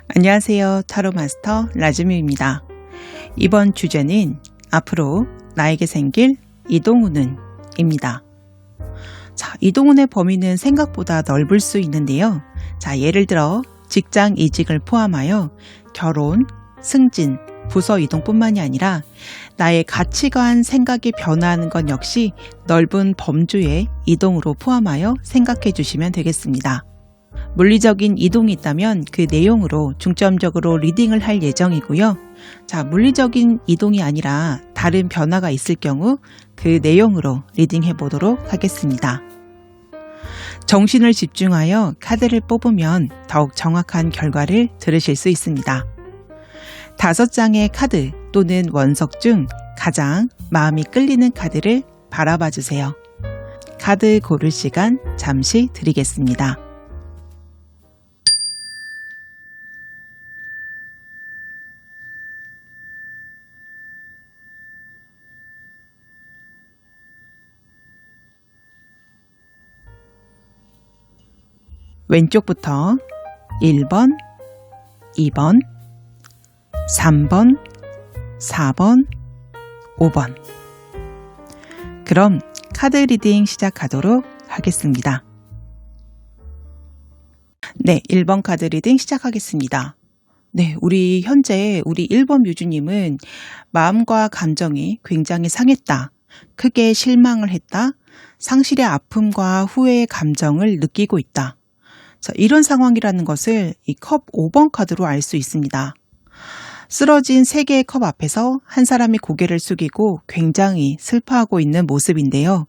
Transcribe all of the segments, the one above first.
안녕하세요. 타로 마스터 라즈미입니다. 이번 주제는 앞으로 나에게 생길 이동운은 입니다. 자, 이동운의 범위는 생각보다 넓을 수 있는데요. 자, 예를 들어 직장 이직을 포함하여 결혼, 승진, 부서 이동뿐만이 아니라 나의 가치관, 생각이 변화하는 것 역시 넓은 범주의 이동으로 포함하여 생각해 주시면 되겠습니다. 물리적인 이동이 있다면 그 내용으로 중점적으로 리딩을 할 예정이고요. 자, 물리적인 이동이 아니라 다른 변화가 있을 경우 그 내용으로 리딩해 보도록 하겠습니다. 정신을 집중하여 카드를 뽑으면 더욱 정확한 결과를 들으실 수 있습니다. 5장의 카드 또는 원석 중 가장 마음이 끌리는 카드를 바라봐 주세요. 카드 고를 시간 잠시 드리겠습니다. 왼쪽부터 1번, 2번, 3번, 4번, 5번. 그럼 카드 리딩 시작하도록 하겠습니다. 네, 1번 카드 리딩 시작하겠습니다. 네, 현재 우리 1번 뮤주님은 마음과 감정이 굉장히 상했다. 크게 실망을 했다. 상실의 아픔과 후회의 감정을 느끼고 있다. 자, 이런 상황이라는 것을 이 컵 5번 카드로 알 수 있습니다. 쓰러진 3개의 컵 앞에서 한 사람이 고개를 숙이고 굉장히 슬퍼하고 있는 모습인데요.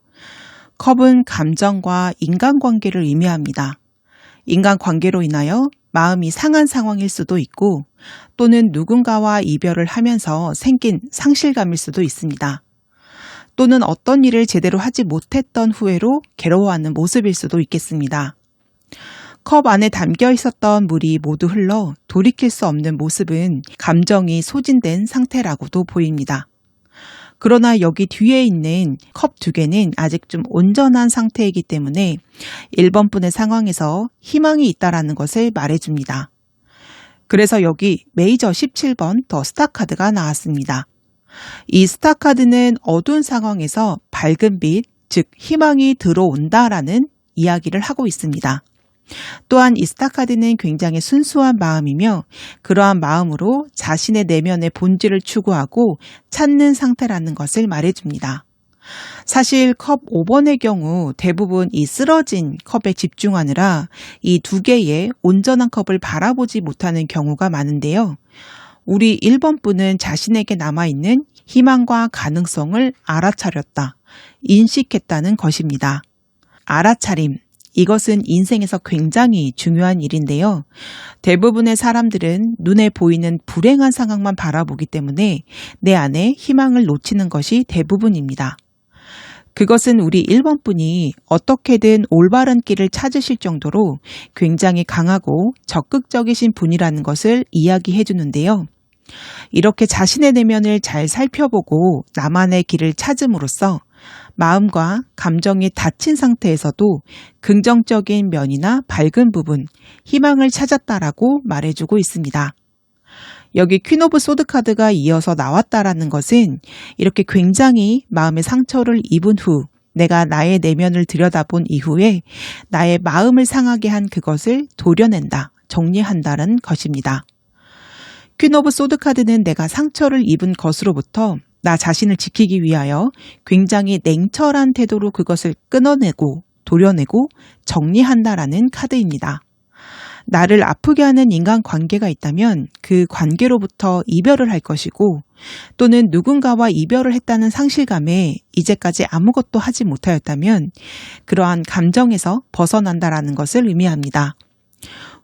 컵은 감정과 인간관계를 의미합니다. 인간관계로 인하여 마음이 상한 상황일 수도 있고 또는 누군가와 이별을 하면서 생긴 상실감일 수도 있습니다. 또는 어떤 일을 제대로 하지 못했던 후회로 괴로워하는 모습일 수도 있겠습니다. 컵 안에 담겨 있었던 물이 모두 흘러 돌이킬 수 없는 모습은 감정이 소진된 상태라고도 보입니다. 그러나 여기 뒤에 있는 컵 2개는 아직 좀 온전한 상태이기 때문에 1번 분의 상황에서 희망이 있다는 것을 말해줍니다. 그래서 여기 메이저 17번 더 스타 카드가 나왔습니다. 이 스타 카드는 어두운 상황에서 밝은 빛, 즉 희망이 들어온다라는 이야기를 하고 있습니다. 또한 이 스타 카드는 굉장히 순수한 마음이며 그러한 마음으로 자신의 내면의 본질을 추구하고 찾는 상태라는 것을 말해줍니다. 사실 컵 5번의 경우 대부분 이 쓰러진 컵에 집중하느라 이 2개의 온전한 컵을 바라보지 못하는 경우가 많은데요. 우리 1번 분은 자신에게 남아있는 희망과 가능성을 알아차렸다, 인식했다는 것입니다. 알아차림. 이것은 인생에서 굉장히 중요한 일인데요. 대부분의 사람들은 눈에 보이는 불행한 상황만 바라보기 때문에 내 안에 희망을 놓치는 것이 대부분입니다. 그것은 우리 1번 분이 어떻게든 올바른 길을 찾으실 정도로 굉장히 강하고 적극적이신 분이라는 것을 이야기해 주는데요. 이렇게 자신의 내면을 잘 살펴보고 나만의 길을 찾음으로써 마음과 감정이 닫힌 상태에서도 긍정적인 면이나 밝은 부분, 희망을 찾았다라고 말해주고 있습니다. 여기 퀸 오브 소드 카드가 이어서 나왔다라는 것은 이렇게 굉장히 마음의 상처를 입은 후 내가 나의 내면을 들여다본 이후에 나의 마음을 상하게 한 그것을 도려낸다, 정리한다는 것입니다. 퀸 오브 소드 카드는 내가 상처를 입은 것으로부터 나 자신을 지키기 위하여 굉장히 냉철한 태도로 그것을 끊어내고 도려내고 정리한다라는 카드입니다. 나를 아프게 하는 인간관계가 있다면 그 관계로부터 이별을 할 것이고 또는 누군가와 이별을 했다는 상실감에 이제까지 아무것도 하지 못하였다면 그러한 감정에서 벗어난다라는 것을 의미합니다.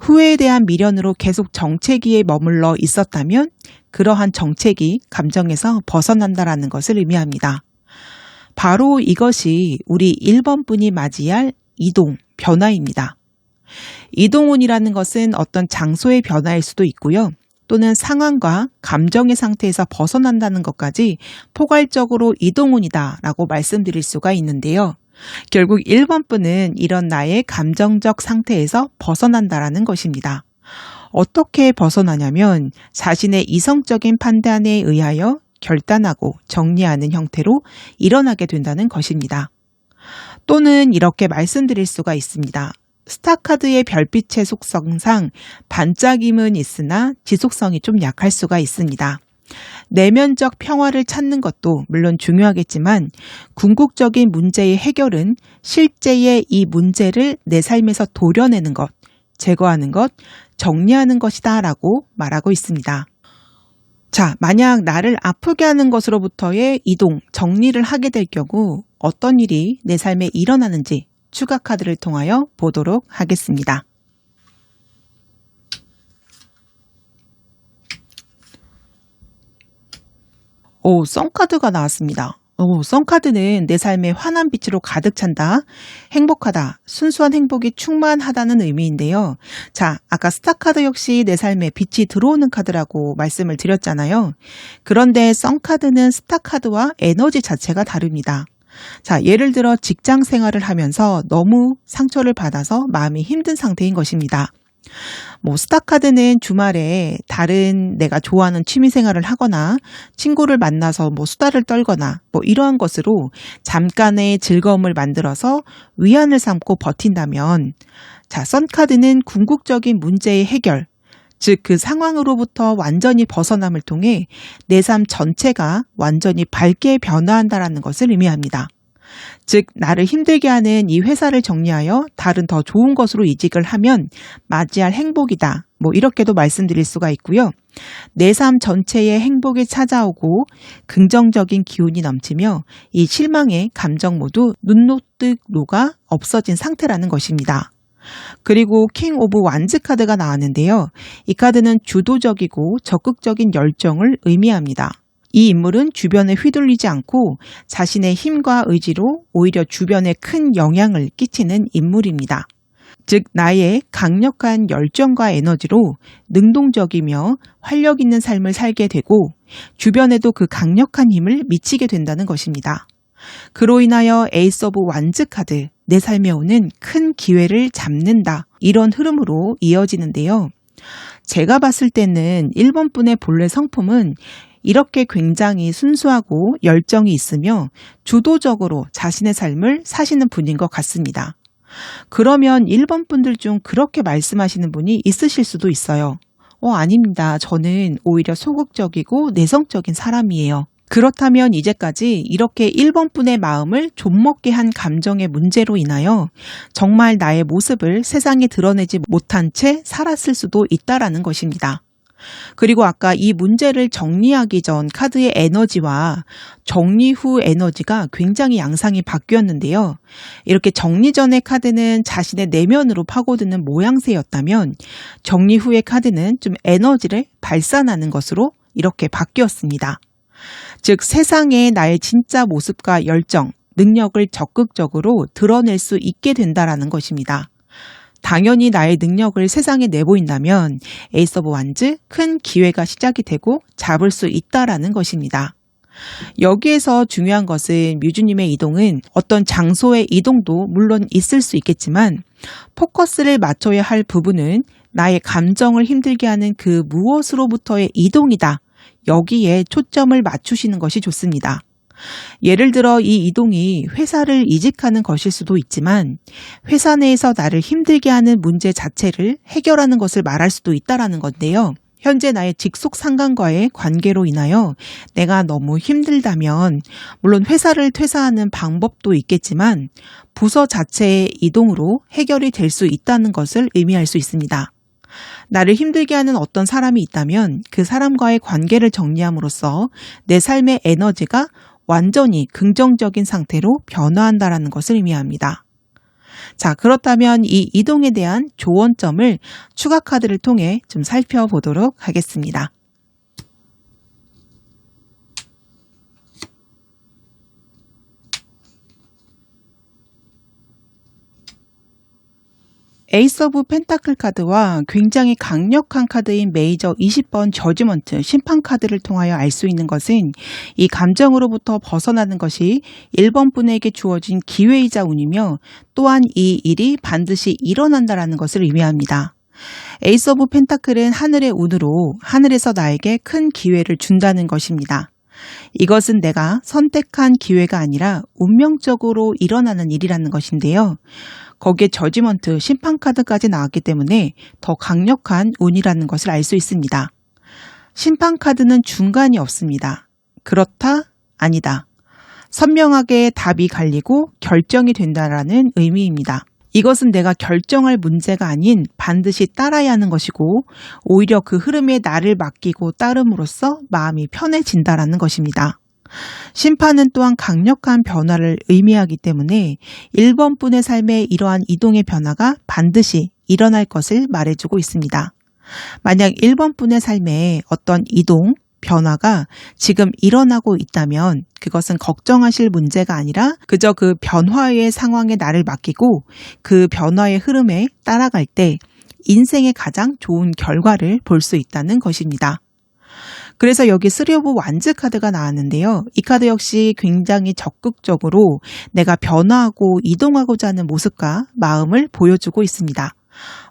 후회에 대한 미련으로 계속 정체기에 머물러 있었다면 그러한 정체기, 감정에서 벗어난다라는 것을 의미합니다. 바로 이것이 우리 1번 분이 맞이할 이동, 변화입니다. 이동운이라는 것은 어떤 장소의 변화일 수도 있고요. 또는 상황과 감정의 상태에서 벗어난다는 것까지 포괄적으로 이동운이다라고 말씀드릴 수가 있는데요. 결국 1번 분은 이런 나의 감정적 상태에서 벗어난다라는 것입니다. 어떻게 벗어나냐면 자신의 이성적인 판단에 의하여 결단하고 정리하는 형태로 일어나게 된다는 것입니다. 또는 이렇게 말씀드릴 수가 있습니다. 스타카드의 별빛의 속성상 반짝임은 있으나 지속성이 좀 약할 수가 있습니다. 내면적 평화를 찾는 것도 물론 중요하겠지만 궁극적인 문제의 해결은 실제의 이 문제를 내 삶에서 도려내는 것, 제거하는 것, 정리하는 것이다 라고 말하고 있습니다. 자, 만약 나를 아프게 하는 것으로부터의 이동, 정리를 하게 될 경우 어떤 일이 내 삶에 일어나는지 추가 카드를 통하여 보도록 하겠습니다. 썬카드가 나왔습니다. 썬카드는 내 삶에 환한 빛으로 가득 찬다, 행복하다, 순수한 행복이 충만하다는 의미인데요. 자, 아까 스타카드 역시 내 삶에 빛이 들어오는 카드라고 말씀을 드렸잖아요. 그런데 썬카드는 스타카드와 에너지 자체가 다릅니다. 자, 예를 들어 직장 생활을 하면서 너무 상처를 받아서 마음이 힘든 상태인 것입니다. 스타카드는 주말에 다른 내가 좋아하는 취미 생활을 하거나 친구를 만나서 수다를 떨거나 이러한 것으로 잠깐의 즐거움을 만들어서 위안을 삼고 버틴다면, 자, 썬카드는 궁극적인 문제의 해결, 즉 그 상황으로부터 완전히 벗어남을 통해 내 삶 전체가 완전히 밝게 변화한다는 것을 의미합니다. 즉 나를 힘들게 하는 이 회사를 정리하여 다른 더 좋은 것으로 이직을 하면 맞이할 행복이다. 이렇게도 말씀드릴 수가 있고요. 내 삶 전체의 행복이 찾아오고 긍정적인 기운이 넘치며 이 실망의 감정 모두 눈노뜨노가 없어진 상태라는 것입니다. 그리고 킹 오브 완즈 카드가 나왔는데요. 이 카드는 주도적이고 적극적인 열정을 의미합니다. 이 인물은 주변에 휘둘리지 않고 자신의 힘과 의지로 오히려 주변에 큰 영향을 끼치는 인물입니다. 즉 나의 강력한 열정과 에너지로 능동적이며 활력 있는 삶을 살게 되고 주변에도 그 강력한 힘을 미치게 된다는 것입니다. 그로 인하여 에이스 오브 완즈 카드, 내 삶에 오는 큰 기회를 잡는다, 이런 흐름으로 이어지는데요. 제가 봤을 때는 1번 분의 본래 성품은 이렇게 굉장히 순수하고 열정이 있으며 주도적으로 자신의 삶을 사시는 분인 것 같습니다. 그러면 1번 분들 중 그렇게 말씀하시는 분이 있으실 수도 있어요. 아닙니다. 저는 오히려 소극적이고 내성적인 사람이에요. 그렇다면 이제까지 이렇게 1번 분의 마음을 좀먹게 한 감정의 문제로 인하여 정말 나의 모습을 세상에 드러내지 못한 채 살았을 수도 있다라는 것입니다. 그리고 아까 이 문제를 정리하기 전 카드의 에너지와 정리 후 에너지가 굉장히 양상이 바뀌었는데요. 이렇게 정리 전의 카드는 자신의 내면으로 파고드는 모양새였다면 정리 후의 카드는 좀 에너지를 발산하는 것으로 이렇게 바뀌었습니다. 즉 세상에 나의 진짜 모습과 열정, 능력을 적극적으로 드러낼 수 있게 된다라는 것입니다. 당연히 나의 능력을 세상에 내보인다면 에이스 오브 완즈, 큰 기회가 시작이 되고 잡을 수 있다라는 것입니다. 여기에서 중요한 것은 뮤즈님의 이동은 어떤 장소의 이동도 물론 있을 수 있겠지만 포커스를 맞춰야 할 부분은 나의 감정을 힘들게 하는 그 무엇으로부터의 이동이다. 여기에 초점을 맞추시는 것이 좋습니다. 예를 들어 이 이동이 회사를 이직하는 것일 수도 있지만 회사 내에서 나를 힘들게 하는 문제 자체를 해결하는 것을 말할 수도 있다라는 건데요. 현재 나의 직속 상관과의 관계로 인하여 내가 너무 힘들다면 물론 회사를 퇴사하는 방법도 있겠지만 부서 자체의 이동으로 해결이 될 수 있다는 것을 의미할 수 있습니다. 나를 힘들게 하는 어떤 사람이 있다면 그 사람과의 관계를 정리함으로써 내 삶의 에너지가 완전히 긍정적인 상태로 변화한다는 것을 의미합니다. 자, 그렇다면 이 이동에 대한 조언점을 추가 카드를 통해 좀 살펴보도록 하겠습니다. 에이스 오브 펜타클 카드와 굉장히 강력한 카드인 메이저 20번 저지먼트 심판 카드를 통하여 알 수 있는 것은 이 감정으로부터 벗어나는 것이 1번 분에게 주어진 기회이자 운이며 또한 이 일이 반드시 일어난다라는 것을 의미합니다. 에이스 오브 펜타클은 하늘의 운으로 하늘에서 나에게 큰 기회를 준다는 것입니다. 이것은 내가 선택한 기회가 아니라 운명적으로 일어나는 일이라는 것인데요. 거기에 저지먼트, 심판카드까지 나왔기 때문에 더 강력한 운이라는 것을 알 수 있습니다. 심판카드는 중간이 없습니다. 그렇다, 아니다. 선명하게 답이 갈리고 결정이 된다라는 의미입니다. 이것은 내가 결정할 문제가 아닌 반드시 따라야 하는 것이고 오히려 그 흐름에 나를 맡기고 따름으로써 마음이 편해진다라는 것입니다. 심판은 또한 강력한 변화를 의미하기 때문에 1번 분의 삶에 이러한 이동의 변화가 반드시 일어날 것을 말해주고 있습니다. 만약 1번 분의 삶에 어떤 이동, 변화가 지금 일어나고 있다면 그것은 걱정하실 문제가 아니라 그저 그 변화의 상황에 나를 맡기고 그 변화의 흐름에 따라갈 때 인생의 가장 좋은 결과를 볼 수 있다는 것입니다. 그래서 여기 3 오브 완즈 카드가 나왔는데요. 이 카드 역시 굉장히 적극적으로 내가 변화하고 이동하고자 하는 모습과 마음을 보여주고 있습니다.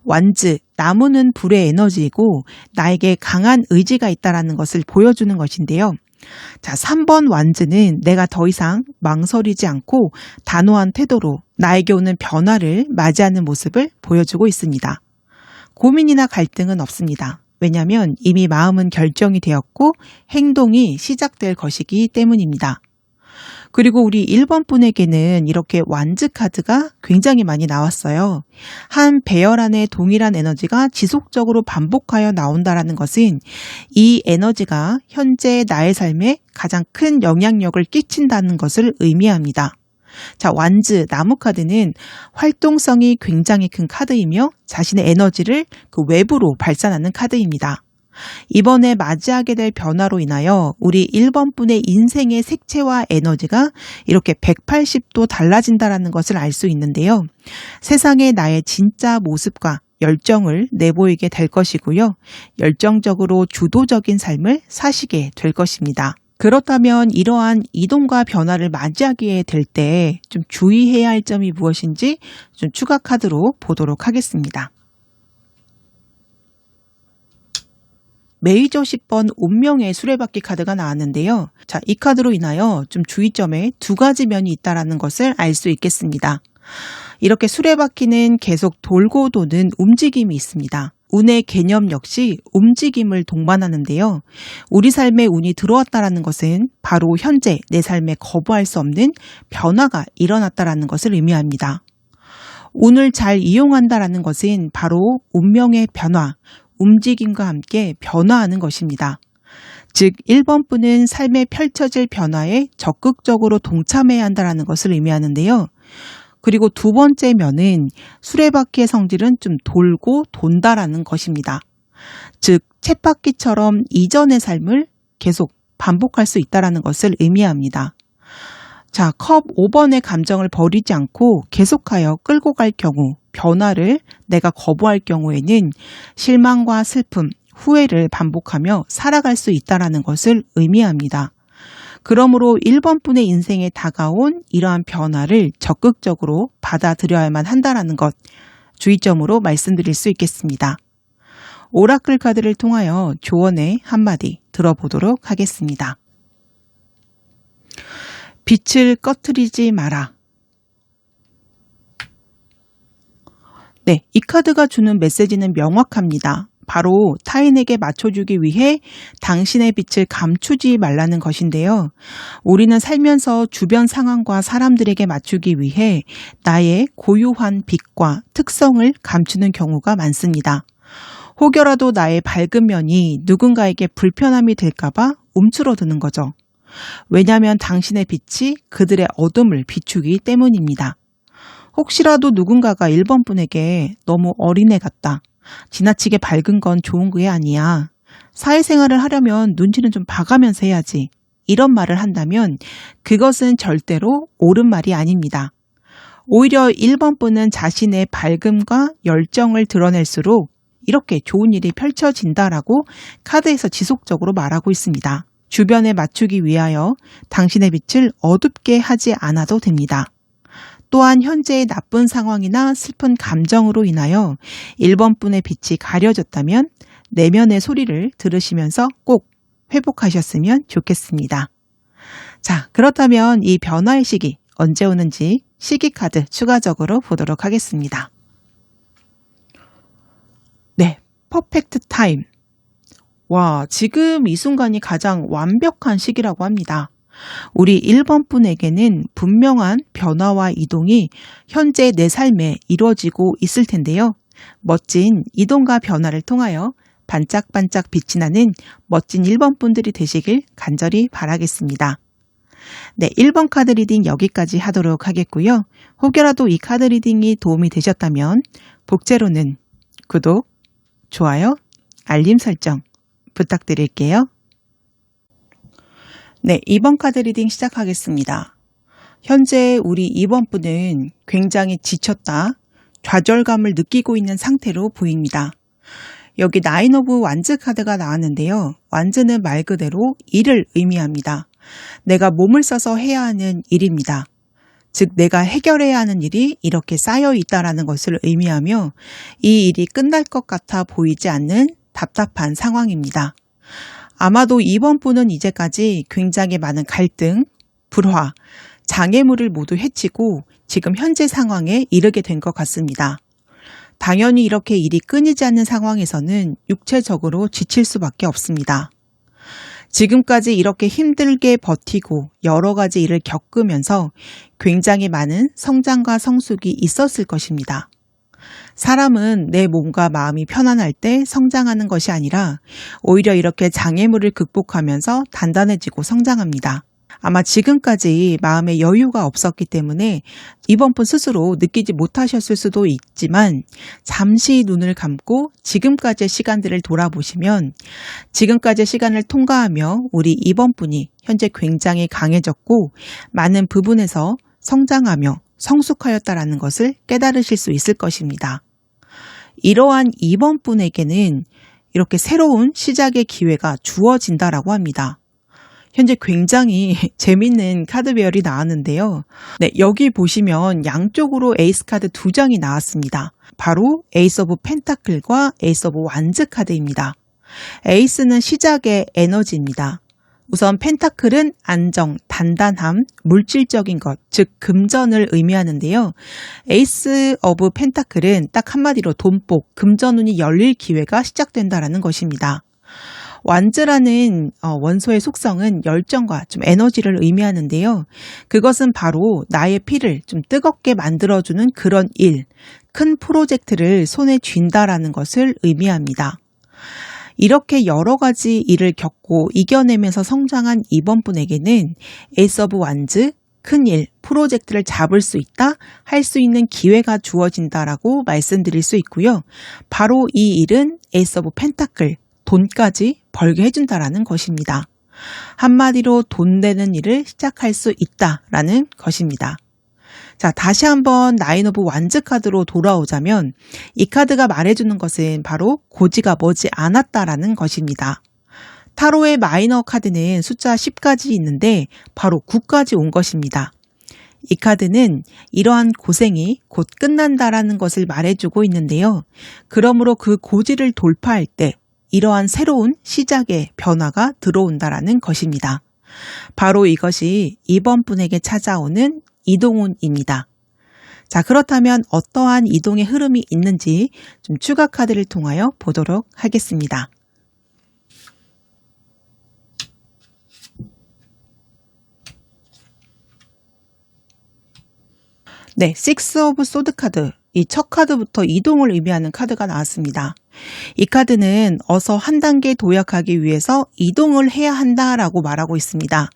완즈, 나무는 불의 에너지이고 나에게 강한 의지가 있다는 것을 보여주는 것인데요. 자, 3번 완즈는 내가 더 이상 망설이지 않고 단호한 태도로 나에게 오는 변화를 맞이하는 모습을 보여주고 있습니다. 고민이나 갈등은 없습니다. 왜냐하면 이미 마음은 결정이 되었고 행동이 시작될 것이기 때문입니다. 그리고 우리 1번 분에게는 이렇게 완즈 카드가 굉장히 많이 나왔어요. 한 배열 안에 동일한 에너지가 지속적으로 반복하여 나온다는 것은 이 에너지가 현재 나의 삶에 가장 큰 영향력을 끼친다는 것을 의미합니다. 자, 완즈, 나무 카드는 활동성이 굉장히 큰 카드이며 자신의 에너지를 그 외부로 발산하는 카드입니다. 이번에 맞이하게 될 변화로 인하여 우리 1번 분의 인생의 색채와 에너지가 이렇게 180도 달라진다는 것을 알 수 있는데요. 세상에 나의 진짜 모습과 열정을 내보이게 될 것이고요. 열정적으로 주도적인 삶을 사시게 될 것입니다. 그렇다면 이러한 이동과 변화를 맞이하게 될 때 좀 주의해야 할 점이 무엇인지 좀 추가 카드로 보도록 하겠습니다. 메이저 10번 운명의 수레바퀴 카드가 나왔는데요. 자, 이 카드로 인하여 좀 주의점에 두 가지 면이 있다는 것을 알 수 있겠습니다. 이렇게 수레바퀴는 계속 돌고 도는 움직임이 있습니다. 운의 개념 역시 움직임을 동반하는데요. 우리 삶에 운이 들어왔다는 것은 바로 현재 내 삶에 거부할 수 없는 변화가 일어났다는 것을 의미합니다. 운을 잘 이용한다는 것은 바로 운명의 변화, 움직임과 함께 변화하는 것입니다. 즉 1번 분은 삶에 펼쳐질 변화에 적극적으로 동참해야 한다는 것을 의미하는데요. 그리고 두 번째 면은 수레바퀴의 성질은 좀 돌고 돈다라는 것입니다. 즉 쳇바퀴처럼 이전의 삶을 계속 반복할 수 있다는 것을 의미합니다. 자, 컵 5번의 감정을 버리지 않고 계속하여 끌고 갈 경우, 변화를 내가 거부할 경우에는 실망과 슬픔, 후회를 반복하며 살아갈 수 있다는 것을 의미합니다. 그러므로 1번 분의 인생에 다가온 이러한 변화를 적극적으로 받아들여야만 한다는 것, 주의점으로 말씀드릴 수 있겠습니다. 오라클 카드를 통하여 조언의 한마디 들어보도록 하겠습니다. 빛을 꺼트리지 마라. 네, 이 카드가 주는 메시지는 명확합니다. 바로 타인에게 맞춰주기 위해 당신의 빛을 감추지 말라는 것인데요. 우리는 살면서 주변 상황과 사람들에게 맞추기 위해 나의 고유한 빛과 특성을 감추는 경우가 많습니다. 혹여라도 나의 밝은 면이 누군가에게 불편함이 될까봐 움츠러드는 거죠. 왜냐하면 당신의 빛이 그들의 어둠을 비추기 때문입니다. 혹시라도 누군가가 1번 분에게 너무 어린애 같다, 지나치게 밝은 건 좋은 게 아니야, 사회생활을 하려면 눈치는 좀 봐가면서 해야지, 이런 말을 한다면 그것은 절대로 옳은 말이 아닙니다. 오히려 1번 분은 자신의 밝음과 열정을 드러낼수록 이렇게 좋은 일이 펼쳐진다라고 카드에서 지속적으로 말하고 있습니다. 주변에 맞추기 위하여 당신의 빛을 어둡게 하지 않아도 됩니다. 또한 현재의 나쁜 상황이나 슬픈 감정으로 인하여 1번 분의 빛이 가려졌다면 내면의 소리를 들으시면서 꼭 회복하셨으면 좋겠습니다. 자, 그렇다면 이 변화의 시기 언제 오는지 시기 카드 추가적으로 보도록 하겠습니다. 네, 퍼펙트 타임. 와, 지금 이 순간이 가장 완벽한 시기라고 합니다. 우리 1번 분에게는 분명한 변화와 이동이 현재 내 삶에 이루어지고 있을 텐데요. 멋진 이동과 변화를 통하여 반짝반짝 빛이 나는 멋진 1번 분들이 되시길 간절히 바라겠습니다. 네, 1번 카드 리딩 여기까지 하도록 하겠고요. 혹여라도 이 카드 리딩이 도움이 되셨다면 복제로는 구독, 좋아요, 알림 설정 부탁드릴게요. 네, 2번 카드 리딩 시작하겠습니다. 현재 우리 2번 분은 굉장히 지쳤다, 좌절감을 느끼고 있는 상태로 보입니다. 여기 나인 오브 완즈 카드가 나왔는데요. 완즈는 말 그대로 일을 의미합니다. 내가 몸을 써서 해야 하는 일입니다. 즉 내가 해결해야 하는 일이 이렇게 쌓여 있다는 것을 의미하며 이 일이 끝날 것 같아 보이지 않는 답답한 상황입니다. 아마도 2번 분은 이제까지 굉장히 많은 갈등, 불화, 장애물을 모두 해치고 지금 현재 상황에 이르게 된 것 같습니다. 당연히 이렇게 일이 끊이지 않는 상황에서는 육체적으로 지칠 수밖에 없습니다. 지금까지 이렇게 힘들게 버티고 여러 가지 일을 겪으면서 굉장히 많은 성장과 성숙이 있었을 것입니다. 사람은 내 몸과 마음이 편안할 때 성장하는 것이 아니라 오히려 이렇게 장애물을 극복하면서 단단해지고 성장합니다. 아마 지금까지 마음에 여유가 없었기 때문에 이번 분 스스로 느끼지 못하셨을 수도 있지만 잠시 눈을 감고 지금까지의 시간들을 돌아보시면 지금까지의 시간을 통과하며 우리 이번 분이 현재 굉장히 강해졌고 많은 부분에서 성장하며 성숙하였다라는 것을 깨달으실 수 있을 것입니다. 이러한 이번 분에게는 이렇게 새로운 시작의 기회가 주어진다라고 합니다. 현재 굉장히 재밌는 카드 배열이 나왔는데요. 네, 여기 보시면 양쪽으로 에이스 카드 2장이 나왔습니다. 바로 에이스 오브 펜타클과 에이스 오브 완즈 카드입니다. 에이스는 시작의 에너지입니다. 우선 펜타클은 안정, 단단함, 물질적인 것, 즉 금전을 의미하는데요. 에이스 오브 펜타클은 딱 한마디로 돈복, 금전운이 열릴 기회가 시작된다라는 것입니다. 완즈라는 원소의 속성은 열정과 좀 에너지를 의미하는데요. 그것은 바로 나의 피를 좀 뜨겁게 만들어주는 그런 일, 큰 프로젝트를 손에 쥔다라는 것을 의미합니다. 이렇게 여러 가지 일을 겪고 이겨내면서 성장한 이번 분에게는 에이스 오브 완즈, 큰일, 프로젝트를 잡을 수 있다, 할 수 있는 기회가 주어진다라고 말씀드릴 수 있고요. 바로 이 일은 에이스 오브 펜타클, 돈까지 벌게 해준다라는 것입니다. 한마디로 돈 되는 일을 시작할 수 있다라는 것입니다. 자, 다시 한번 나인 오브 완즈 카드로 돌아오자면 이 카드가 말해주는 것은 바로 고지가 머지 않았다라는 것입니다. 타로의 마이너 카드는 숫자 10까지 있는데 바로 9까지 온 것입니다. 이 카드는 이러한 고생이 곧 끝난다라는 것을 말해주고 있는데요. 그러므로 그 고지를 돌파할 때 이러한 새로운 시작의 변화가 들어온다라는 것입니다. 바로 이것이 이번 분에게 찾아오는 이동운입니다. 자, 그렇다면 어떠한 이동의 흐름이 있는지 좀 추가 카드를 통하여 보도록 하겠습니다. 네, 식스 오브 소드 카드. 이 첫 카드부터 이동을 의미하는 카드가 나왔습니다. 이 카드는 어서 한 단계 도약하기 위해서 이동을 해야 한다라고 말하고 있습니다.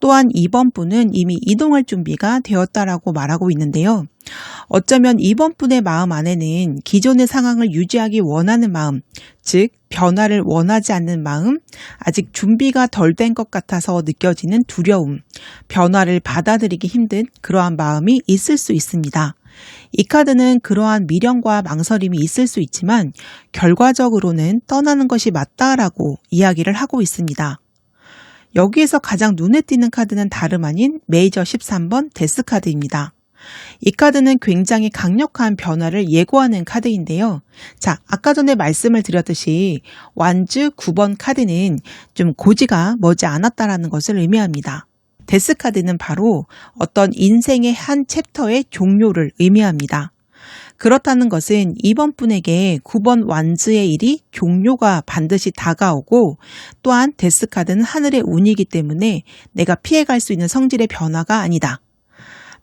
또한 이번 분은 이미 이동할 준비가 되었다라고 말하고 있는데요. 어쩌면 이번 분의 마음 안에는 기존의 상황을 유지하기 원하는 마음, 즉 변화를 원하지 않는 마음, 아직 준비가 덜 된 것 같아서 느껴지는 두려움, 변화를 받아들이기 힘든 그러한 마음이 있을 수 있습니다. 이 카드는 그러한 미련과 망설임이 있을 수 있지만 결과적으로는 떠나는 것이 맞다라고 이야기를 하고 있습니다. 여기에서 가장 눈에 띄는 카드는 다름 아닌 메이저 13번 데스 카드입니다. 이 카드는 굉장히 강력한 변화를 예고하는 카드인데요. 자, 아까 전에 말씀을 드렸듯이 완즈 9번 카드는 좀 고지가 머지 않았다라는 것을 의미합니다. 데스 카드는 바로 어떤 인생의 한 챕터의 종료를 의미합니다. 그렇다는 것은 이번 분에게 9번 완즈의 일이 종료가 반드시 다가오고, 또한 데스 카드는 하늘의 운이기 때문에 내가 피해갈 수 있는 성질의 변화가 아니다.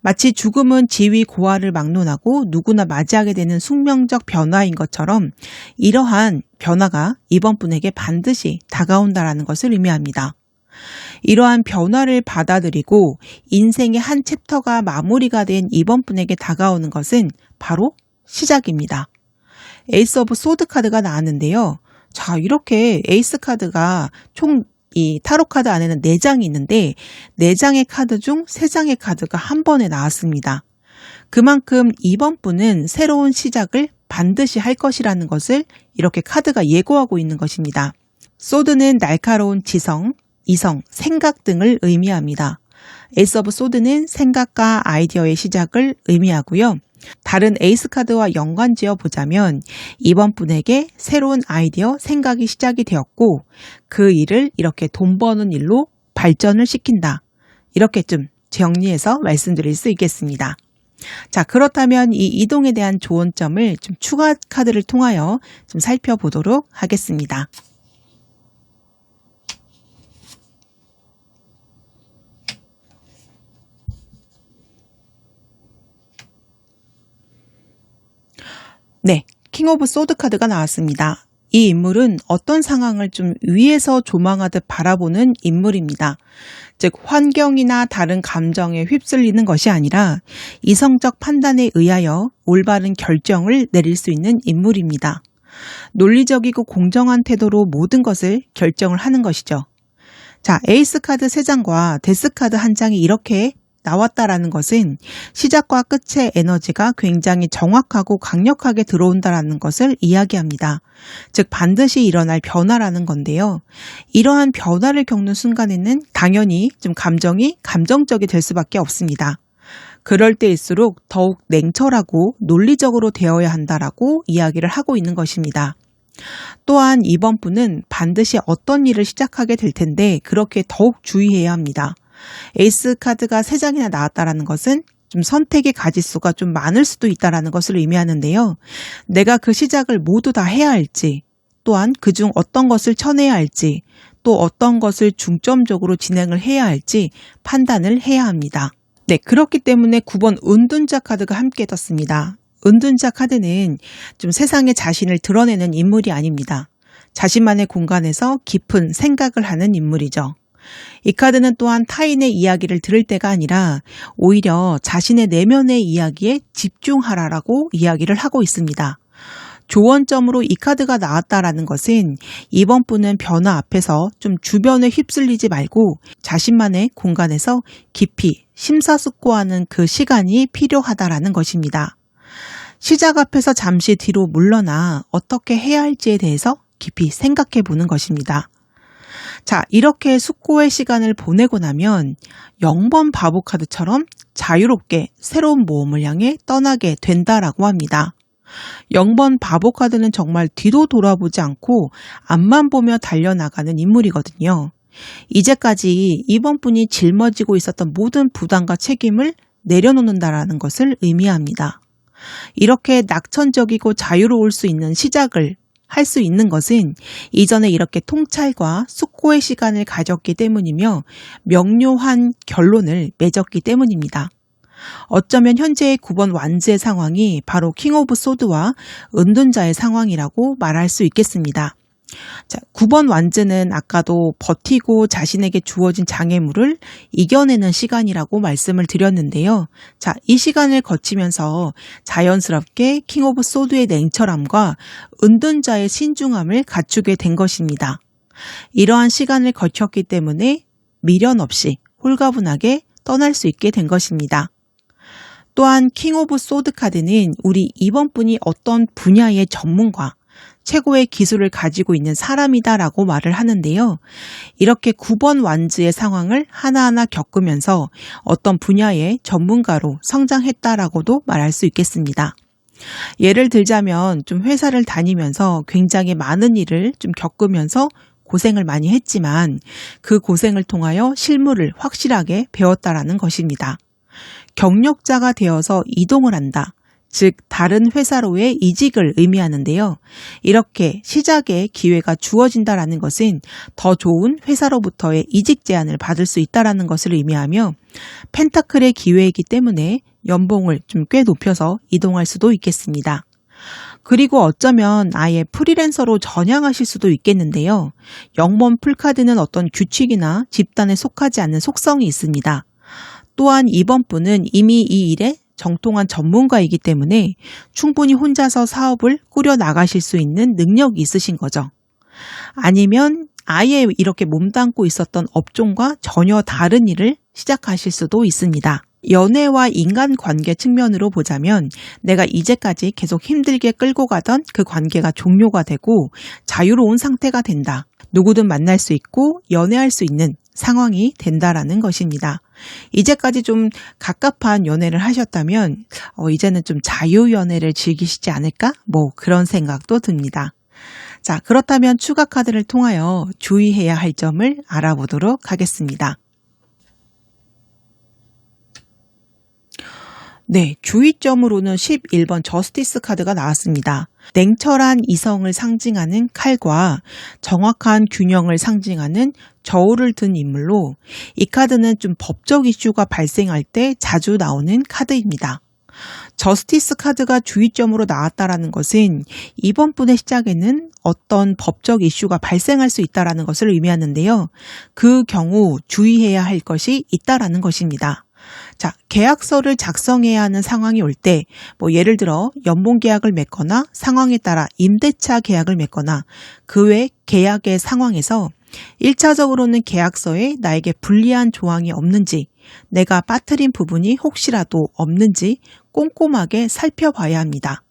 마치 죽음은 지위 고하를 막론하고 누구나 맞이하게 되는 숙명적 변화인 것처럼 이러한 변화가 이번 분에게 반드시 다가온다라는 것을 의미합니다. 이러한 변화를 받아들이고 인생의 한 챕터가 마무리가 된 이번 분에게 다가오는 것은 바로 시작입니다. 에이스 오브 소드 카드가 나왔는데요. 자, 이렇게 에이스 카드가 총 이 타로 카드 안에는 4장이 있는데 4장의 카드 중 3장의 카드가 한 번에 나왔습니다. 그만큼 이번 분은 새로운 시작을 반드시 할 것이라는 것을 이렇게 카드가 예고하고 있는 것입니다. 소드는 날카로운 지성, 이성, 생각 등을 의미합니다. 에이스 오브 소드는 생각과 아이디어의 시작을 의미하고요. 다른 에이스 카드와 연관지어 보자면 이번 분에게 새로운 아이디어, 생각이 시작이 되었고 그 일을 이렇게 돈 버는 일로 발전을 시킨다. 이렇게 좀 정리해서 말씀드릴 수 있겠습니다. 자, 그렇다면 이 이동에 대한 조언점을 좀 추가 카드를 통하여 좀 살펴보도록 하겠습니다. 네, 킹 오브 소드 카드가 나왔습니다. 이 인물은 어떤 상황을 좀 위에서 조망하듯 바라보는 인물입니다. 즉 환경이나 다른 감정에 휩쓸리는 것이 아니라 이성적 판단에 의하여 올바른 결정을 내릴 수 있는 인물입니다. 논리적이고 공정한 태도로 모든 것을 결정을 하는 것이죠. 자, 에이스 카드 3장과 데스 카드 1장이 이렇게 나왔다라는 것은 시작과 끝의 에너지가 굉장히 정확하고 강력하게 들어온다라는 것을 이야기합니다. 즉 반드시 일어날 변화라는 건데요. 이러한 변화를 겪는 순간에는 당연히 좀 감정이 감정적이 될 수밖에 없습니다. 그럴 때일수록 더욱 냉철하고 논리적으로 되어야 한다라고 이야기를 하고 있는 것입니다. 또한 이번 분은 반드시 어떤 일을 시작하게 될 텐데 그렇게 더욱 주의해야 합니다. 에이스 카드가 3장이나 나왔다라는 것은 좀 선택의 가지수가 좀 많을 수도 있다라는 것을 의미하는데요. 내가 그 시작을 모두 다 해야 할지, 또한 그중 어떤 것을 쳐내야 할지, 또 어떤 것을 중점적으로 진행을 해야 할지 판단을 해야 합니다. 네, 그렇기 때문에 9번 은둔자 카드가 함께 떴습니다. 은둔자 카드는 좀 세상에 자신을 드러내는 인물이 아닙니다. 자신만의 공간에서 깊은 생각을 하는 인물이죠. 이 카드는 또한 타인의 이야기를 들을 때가 아니라 오히려 자신의 내면의 이야기에 집중하라라고 이야기를 하고 있습니다. 조언점으로 이 카드가 나왔다라는 것은 이번 분은 변화 앞에서 좀 주변에 휩쓸리지 말고 자신만의 공간에서 깊이 심사숙고하는 그 시간이 필요하다라는 것입니다. 시작 앞에서 잠시 뒤로 물러나 어떻게 해야 할지에 대해서 깊이 생각해 보는 것입니다. 자, 이렇게 숙고의 시간을 보내고 나면 0번 바보 카드처럼 자유롭게 새로운 모험을 향해 떠나게 된다라고 합니다. 0번 바보 카드는 정말 뒤도 돌아보지 않고 앞만 보며 달려나가는 인물이거든요. 이제까지 이번 분이 짊어지고 있었던 모든 부담과 책임을 내려놓는다라는 것을 의미합니다. 이렇게 낙천적이고 자유로울 수 있는 시작을 할 수 있는 것은 이전에 이렇게 통찰과 숙고의 시간을 가졌기 때문이며 명료한 결론을 맺었기 때문입니다. 어쩌면 현재의 9번 완즈의 상황이 바로 킹 오브 소드와 은둔자의 상황이라고 말할 수 있겠습니다. 자, 9번 완즈는 아까도 버티고 자신에게 주어진 장애물을 이겨내는 시간이라고 말씀을 드렸는데요. 자, 이 시간을 거치면서 자연스럽게 킹 오브 소드의 냉철함과 은둔자의 신중함을 갖추게 된 것입니다. 이러한 시간을 거쳤기 때문에 미련 없이 홀가분하게 떠날 수 있게 된 것입니다. 또한 킹 오브 소드 카드는 우리 이번 분이 어떤 분야의 전문가, 최고의 기술을 가지고 있는 사람이다라고 말을 하는데요. 이렇게 9번 완즈의 상황을 하나하나 겪으면서 어떤 분야의 전문가로 성장했다라고도 말할 수 있겠습니다. 예를 들자면 좀 회사를 다니면서 굉장히 많은 일을 좀 겪으면서 고생을 많이 했지만 그 고생을 통하여 실무를 확실하게 배웠다라는 것입니다. 경력자가 되어서 이동을 한다. 즉 다른 회사로의 이직을 의미하는데요. 이렇게 시작의 기회가 주어진다라는 것은 더 좋은 회사로부터의 이직 제안을 받을 수 있다라는 것을 의미하며 펜타클의 기회이기 때문에 연봉을 좀 꽤 높여서 이동할 수도 있겠습니다. 그리고 어쩌면 아예 프리랜서로 전향하실 수도 있겠는데요. 영번 풀카드는 어떤 규칙이나 집단에 속하지 않는 속성이 있습니다. 또한 이번 분은 이미 이 일에 정통한 전문가이기 때문에 충분히 혼자서 사업을 꾸려 나가실 수 있는 능력이 있으신 거죠. 아니면 아예 이렇게 몸담고 있었던 업종과 전혀 다른 일을 시작하실 수도 있습니다. 연애와 인간관계 측면으로 보자면 내가 이제까지 계속 힘들게 끌고 가던 그 관계가 종료가 되고 자유로운 상태가 된다. 누구든 만날 수 있고 연애할 수 있는 상황이 된다라는 것입니다. 이제까지 좀 갑갑한 연애를 하셨다면 이제는 좀 자유연애를 즐기시지 않을까? 그런 생각도 듭니다. 자, 그렇다면 추가 카드를 통하여 주의해야 할 점을 알아보도록 하겠습니다. 네, 주의점으로는 11번 저스티스 카드가 나왔습니다. 냉철한 이성을 상징하는 칼과 정확한 균형을 상징하는 저울을 든 인물로 이 카드는 좀 법적 이슈가 발생할 때 자주 나오는 카드입니다. 저스티스 카드가 주의점으로 나왔다라는 것은 이번 분의 시작에는 어떤 법적 이슈가 발생할 수 있다라는 것을 의미하는데요. 그 경우 주의해야 할 것이 있다라는 것입니다. 자, 계약서를 작성해야 하는 상황이 올 때, 예를 들어 연봉 계약을 맺거나 상황에 따라 임대차 계약을 맺거나 그 외 계약의 상황에서 1차적으로는 계약서에 나에게 불리한 조항이 없는지, 내가 빠뜨린 부분이 혹시라도 없는지 꼼꼼하게 살펴봐야 합니다.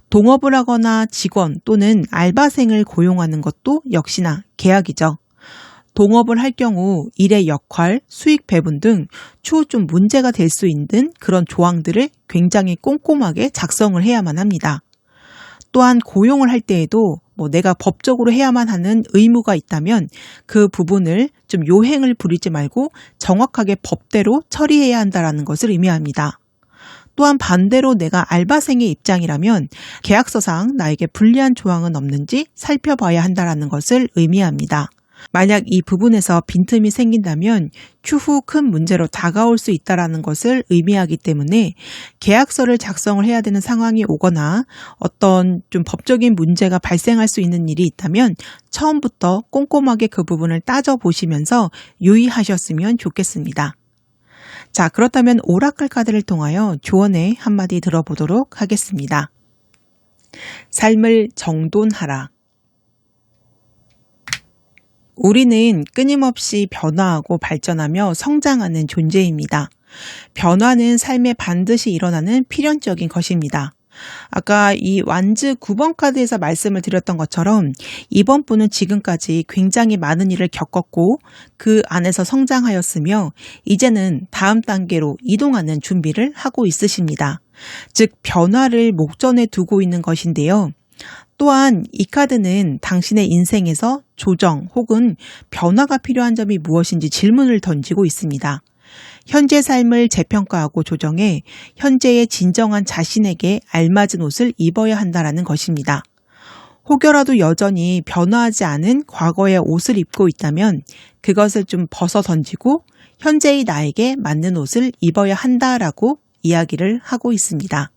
동업을 하거나 직원 또는 알바생을 고용하는 것도 역시나 계약이죠. 동업을 할 경우 일의 역할, 수익 배분 등 추후 좀 문제가 될 수 있는 그런 조항들을 굉장히 꼼꼼하게 작성을 해야만 합니다. 또한 고용을 할 때에도 내가 법적으로 해야만 하는 의무가 있다면 그 부분을 좀 요행을 부리지 말고 정확하게 법대로 처리해야 한다는 것을 의미합니다. 또한 반대로 내가 알바생의 입장이라면 계약서상 나에게 불리한 조항은 없는지 살펴봐야 한다는 것을 의미합니다. 만약 이 부분에서 빈틈이 생긴다면 추후 큰 문제로 다가올 수 있다는 것을 의미하기 때문에 계약서를 작성을 해야 되는 상황이 오거나 어떤 좀 법적인 문제가 발생할 수 있는 일이 있다면 처음부터 꼼꼼하게 그 부분을 따져보시면서 유의하셨으면 좋겠습니다. 자, 그렇다면 오라클 카드를 통하여 조언의 한마디 들어보도록 하겠습니다. 삶을 정돈하라. 우리는 끊임없이 변화하고 발전하며 성장하는 존재입니다. 변화는 삶에 반드시 일어나는 필연적인 것입니다. 아까 이 완즈 9번 카드에서 말씀을 드렸던 것처럼 이번 분은 지금까지 굉장히 많은 일을 겪었고 그 안에서 성장하였으며 이제는 다음 단계로 이동하는 준비를 하고 있으십니다. 즉 변화를 목전에 두고 있는 것인데요. 또한 이 카드는 당신의 인생에서 조정 혹은 변화가 필요한 점이 무엇인지 질문을 던지고 있습니다. 현재 삶을 재평가하고 조정해 현재의 진정한 자신에게 알맞은 옷을 입어야 한다는 것입니다. 혹여라도 여전히 변화하지 않은 과거의 옷을 입고 있다면 그것을 좀 벗어 던지고 현재의 나에게 맞는 옷을 입어야 한다라고 이야기를 하고 있습니다.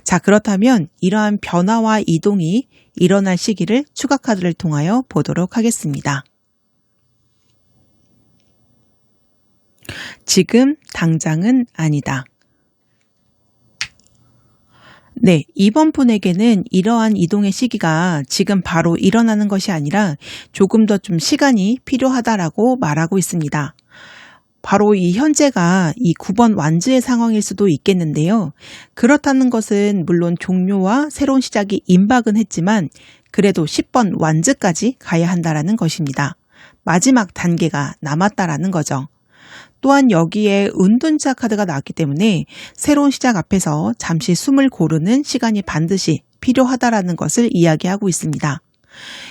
자, 그렇다면 이러한 변화와 이동이 일어날 시기를 추가 카드를 통하여 보도록 하겠습니다. 지금 당장은 아니다. 네, 이번 분에게는 이러한 이동의 시기가 지금 바로 일어나는 것이 아니라 조금 더 좀 시간이 필요하다라고 말하고 있습니다. 바로 이 현재가 이 9번 완즈의 상황일 수도 있겠는데요. 그렇다는 것은 물론 종료와 새로운 시작이 임박은 했지만 그래도 10번 완즈까지 가야 한다라는 것입니다. 마지막 단계가 남았다라는 거죠. 또한 여기에 은둔자 카드가 나왔기 때문에 새로운 시작 앞에서 잠시 숨을 고르는 시간이 반드시 필요하다라는 것을 이야기하고 있습니다.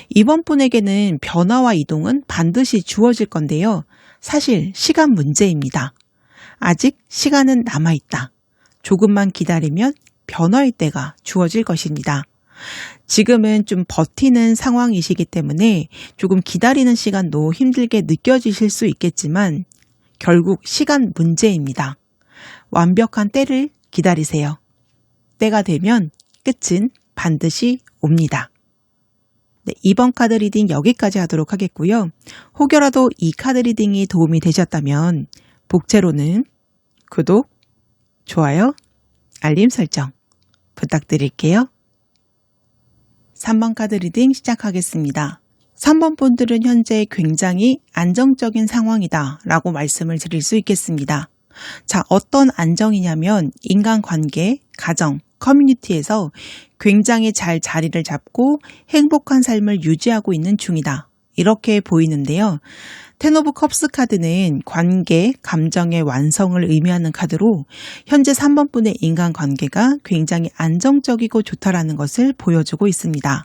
이번 분에게는 변화와 이동은 반드시 주어질 건데요. 사실 시간 문제입니다. 아직 시간은 남아있다. 조금만 기다리면 변화의 때가 주어질 것입니다. 지금은 좀 버티는 상황이시기 때문에 조금 기다리는 시간도 힘들게 느껴지실 수 있겠지만 결국 시간 문제입니다. 완벽한 때를 기다리세요. 때가 되면 끝은 반드시 옵니다. 네, 이번 카드 리딩 여기까지 하도록 하겠고요. 혹여라도 이 카드 리딩이 도움이 되셨다면 복채로는 구독, 좋아요, 알림 설정 부탁드릴게요. 3번 카드 리딩 시작하겠습니다. 3번 분들은 현재 굉장히 안정적인 상황이다 라고 말씀을 드릴 수 있겠습니다. 자, 어떤 안정이냐면 인간관계, 가정, 커뮤니티에서 굉장히 잘 자리를 잡고 행복한 삶을 유지하고 있는 중이다. 이렇게 보이는데요. 텐 오브 컵스 카드는 관계, 감정의 완성을 의미하는 카드로 현재 3번 분의 인간관계가 굉장히 안정적이고 좋다라는 것을 보여주고 있습니다.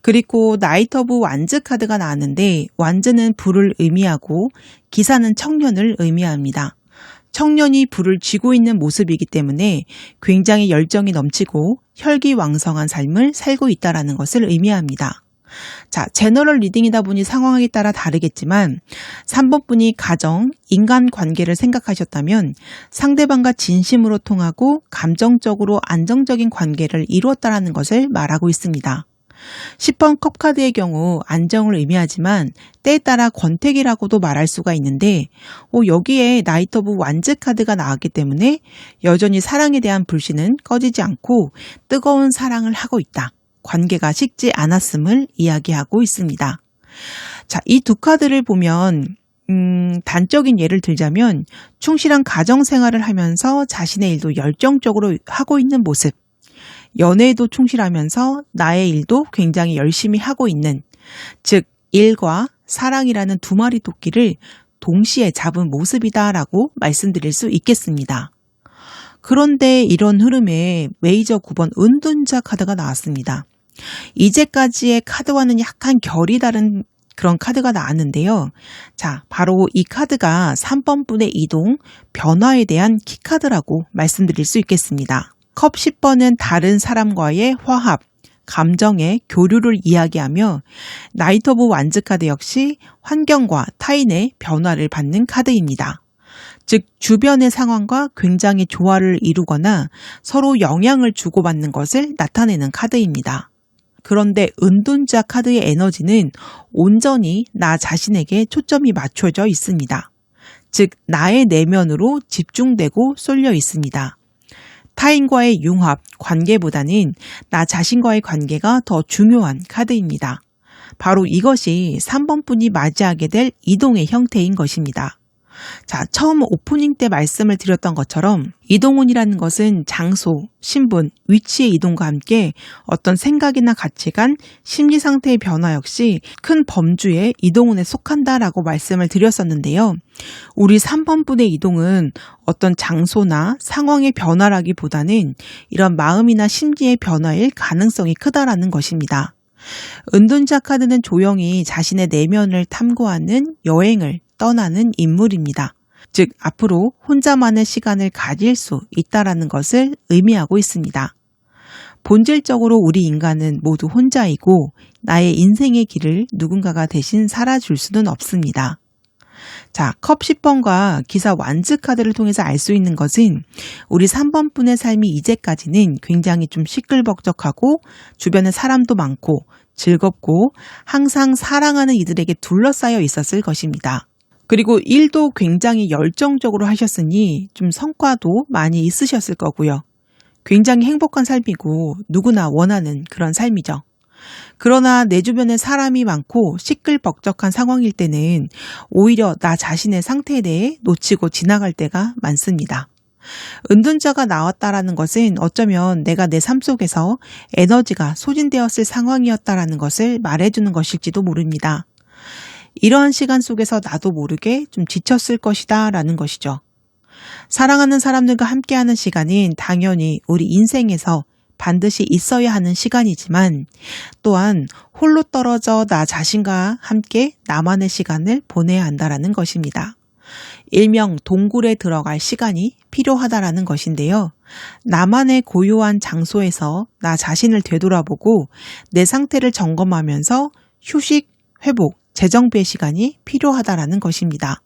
그리고 나이트 오브 완즈 카드가 나왔는데 완즈는 불을 의미하고 기사는 청년을 의미합니다. 청년이 불을 쥐고 있는 모습이기 때문에 굉장히 열정이 넘치고 혈기왕성한 삶을 살고 있다는 것을 의미합니다. 자, 제너럴 리딩이다 보니 상황에 따라 다르겠지만 3번 분이 가정, 인간관계를 생각하셨다면 상대방과 진심으로 통하고 감정적으로 안정적인 관계를 이루었다는 것을 말하고 있습니다. 10번 컵 카드의 경우 안정을 의미하지만 때에 따라 권태기라고도 말할 수가 있는데 여기에 나이트 오브 완즈 카드가 나왔기 때문에 여전히 사랑에 대한 불신은 꺼지지 않고 뜨거운 사랑을 하고 있다. 관계가 식지 않았음을 이야기하고 있습니다. 자, 이 두 카드를 보면 단적인 예를 들자면 충실한 가정생활을 하면서 자신의 일도 열정적으로 하고 있는 모습, 연애에도 충실하면서 나의 일도 굉장히 열심히 하고 있는, 즉 일과 사랑이라는 두 마리 토끼를 동시에 잡은 모습이다라고 말씀드릴 수 있겠습니다. 그런데 이런 흐름에 메이저 9번 은둔자 카드가 나왔습니다. 이제까지의 카드와는 약간 결이 다른 그런 카드가 나왔는데요. 자, 바로 이 카드가 3번 분의 이동, 변화에 대한 키카드라고 말씀드릴 수 있겠습니다. 컵 10번은 다른 사람과의 화합, 감정의 교류를 이야기하며 나이트 오브 완즈 카드 역시 환경과 타인의 변화를 받는 카드입니다. 즉 주변의 상황과 굉장히 조화를 이루거나 서로 영향을 주고받는 것을 나타내는 카드입니다. 그런데 은둔자 카드의 에너지는 온전히 나 자신에게 초점이 맞춰져 있습니다. 즉 나의 내면으로 집중되고 쏠려 있습니다. 타인과의 융합, 관계보다는 나 자신과의 관계가 더 중요한 카드입니다. 바로 이것이 3번 분이 맞이하게 될 이동의 형태인 것입니다. 자, 처음 오프닝 때 말씀을 드렸던 것처럼 이동운이라는 것은 장소, 신분, 위치의 이동과 함께 어떤 생각이나 가치관, 심리 상태의 변화 역시 큰 범주의 이동운에 속한다라고 말씀을 드렸었는데요. 우리 3번 분의 이동은 어떤 장소나 상황의 변화라기보다는 이런 마음이나 심리의 변화일 가능성이 크다라는 것입니다. 은둔자 카드는 조용히 자신의 내면을 탐구하는 여행을 떠나는 인물입니다. 즉 앞으로 혼자만의 시간을 가질 수 있다라는 것을 의미하고 있습니다. 본질적으로 우리 인간은 모두 혼자이고 나의 인생의 길을 누군가가 대신 살아줄 수는 없습니다. 자, 컵 10번과 기사 완즈 카드를 통해서 알 수 있는 것은 우리 3번 분의 삶이 이제까지는 굉장히 좀 시끌벅적하고 주변에 사람도 많고 즐겁고 항상 사랑하는 이들에게 둘러싸여 있었을 것입니다. 그리고 일도 굉장히 열정적으로 하셨으니 좀 성과도 많이 있으셨을 거고요. 굉장히 행복한 삶이고 누구나 원하는 그런 삶이죠. 그러나 내 주변에 사람이 많고 시끌벅적한 상황일 때는 오히려 나 자신의 상태에 대해 놓치고 지나갈 때가 많습니다. 은둔자가 나왔다라는 것은 어쩌면 내가 내 삶 속에서 에너지가 소진되었을 상황이었다라는 것을 말해주는 것일지도 모릅니다. 이러한 시간 속에서 나도 모르게 좀 지쳤을 것이다 라는 것이죠. 사랑하는 사람들과 함께하는 시간은 당연히 우리 인생에서 반드시 있어야 하는 시간이지만 또한 홀로 떨어져 나 자신과 함께 나만의 시간을 보내야 한다라는 것입니다. 일명 동굴에 들어갈 시간이 필요하다라는 것인데요. 나만의 고요한 장소에서 나 자신을 되돌아보고 내 상태를 점검하면서 휴식, 회복, 재정비의 시간이 필요하다라는 것입니다.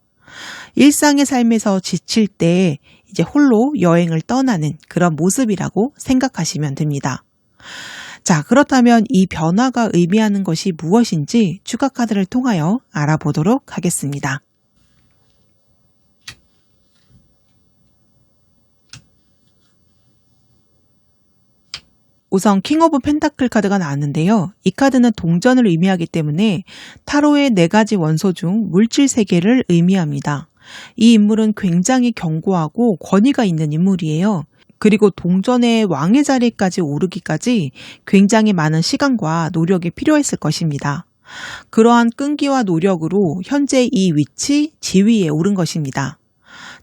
일상의 삶에서 지칠 때 이제 홀로 여행을 떠나는 그런 모습이라고 생각하시면 됩니다. 자, 그렇다면 이 변화가 의미하는 것이 무엇인지 추가 카드를 통하여 알아보도록 하겠습니다. 우선 킹 오브 펜타클 카드가 나왔는데요. 이 카드는 동전을 의미하기 때문에 타로의 4가지 원소 중 물질 세계를 의미합니다. 이 인물은 굉장히 견고하고 권위가 있는 인물이에요. 그리고 동전의 왕의 자리까지 오르기까지 굉장히 많은 시간과 노력이 필요했을 것입니다. 그러한 끈기와 노력으로 현재 이 위치, 지위에 오른 것입니다.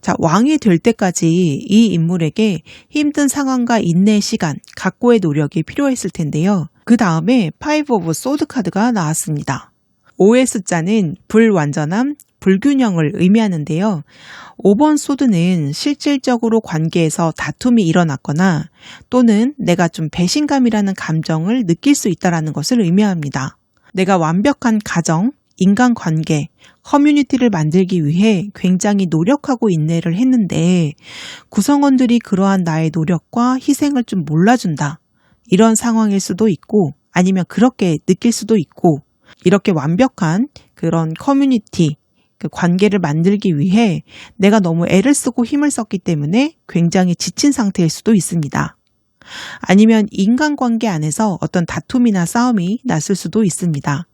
자, 왕이 될 때까지 이 인물에게 힘든 상황과 인내의 시간, 각고의 노력이 필요했을 텐데요. 그 다음에 파이브 오브 소드 카드가 나왔습니다. 5의 숫자는 불완전함, 불균형을 의미하는데요. 5번 소드는 실질적으로 관계에서 다툼이 일어났거나 또는 내가 좀 배신감이라는 감정을 느낄 수 있다는 것을 의미합니다. 내가 완벽한 가정, 인간관계, 커뮤니티를 만들기 위해 굉장히 노력하고 인내를 했는데 구성원들이 그러한 나의 노력과 희생을 좀 몰라준다. 이런 상황일 수도 있고 아니면 그렇게 느낄 수도 있고 이렇게 완벽한 그런 커뮤니티, 그 관계를 만들기 위해 내가 너무 애를 쓰고 힘을 썼기 때문에 굉장히 지친 상태일 수도 있습니다. 아니면 인간관계 안에서 어떤 다툼이나 싸움이 났을 수도 있습니다.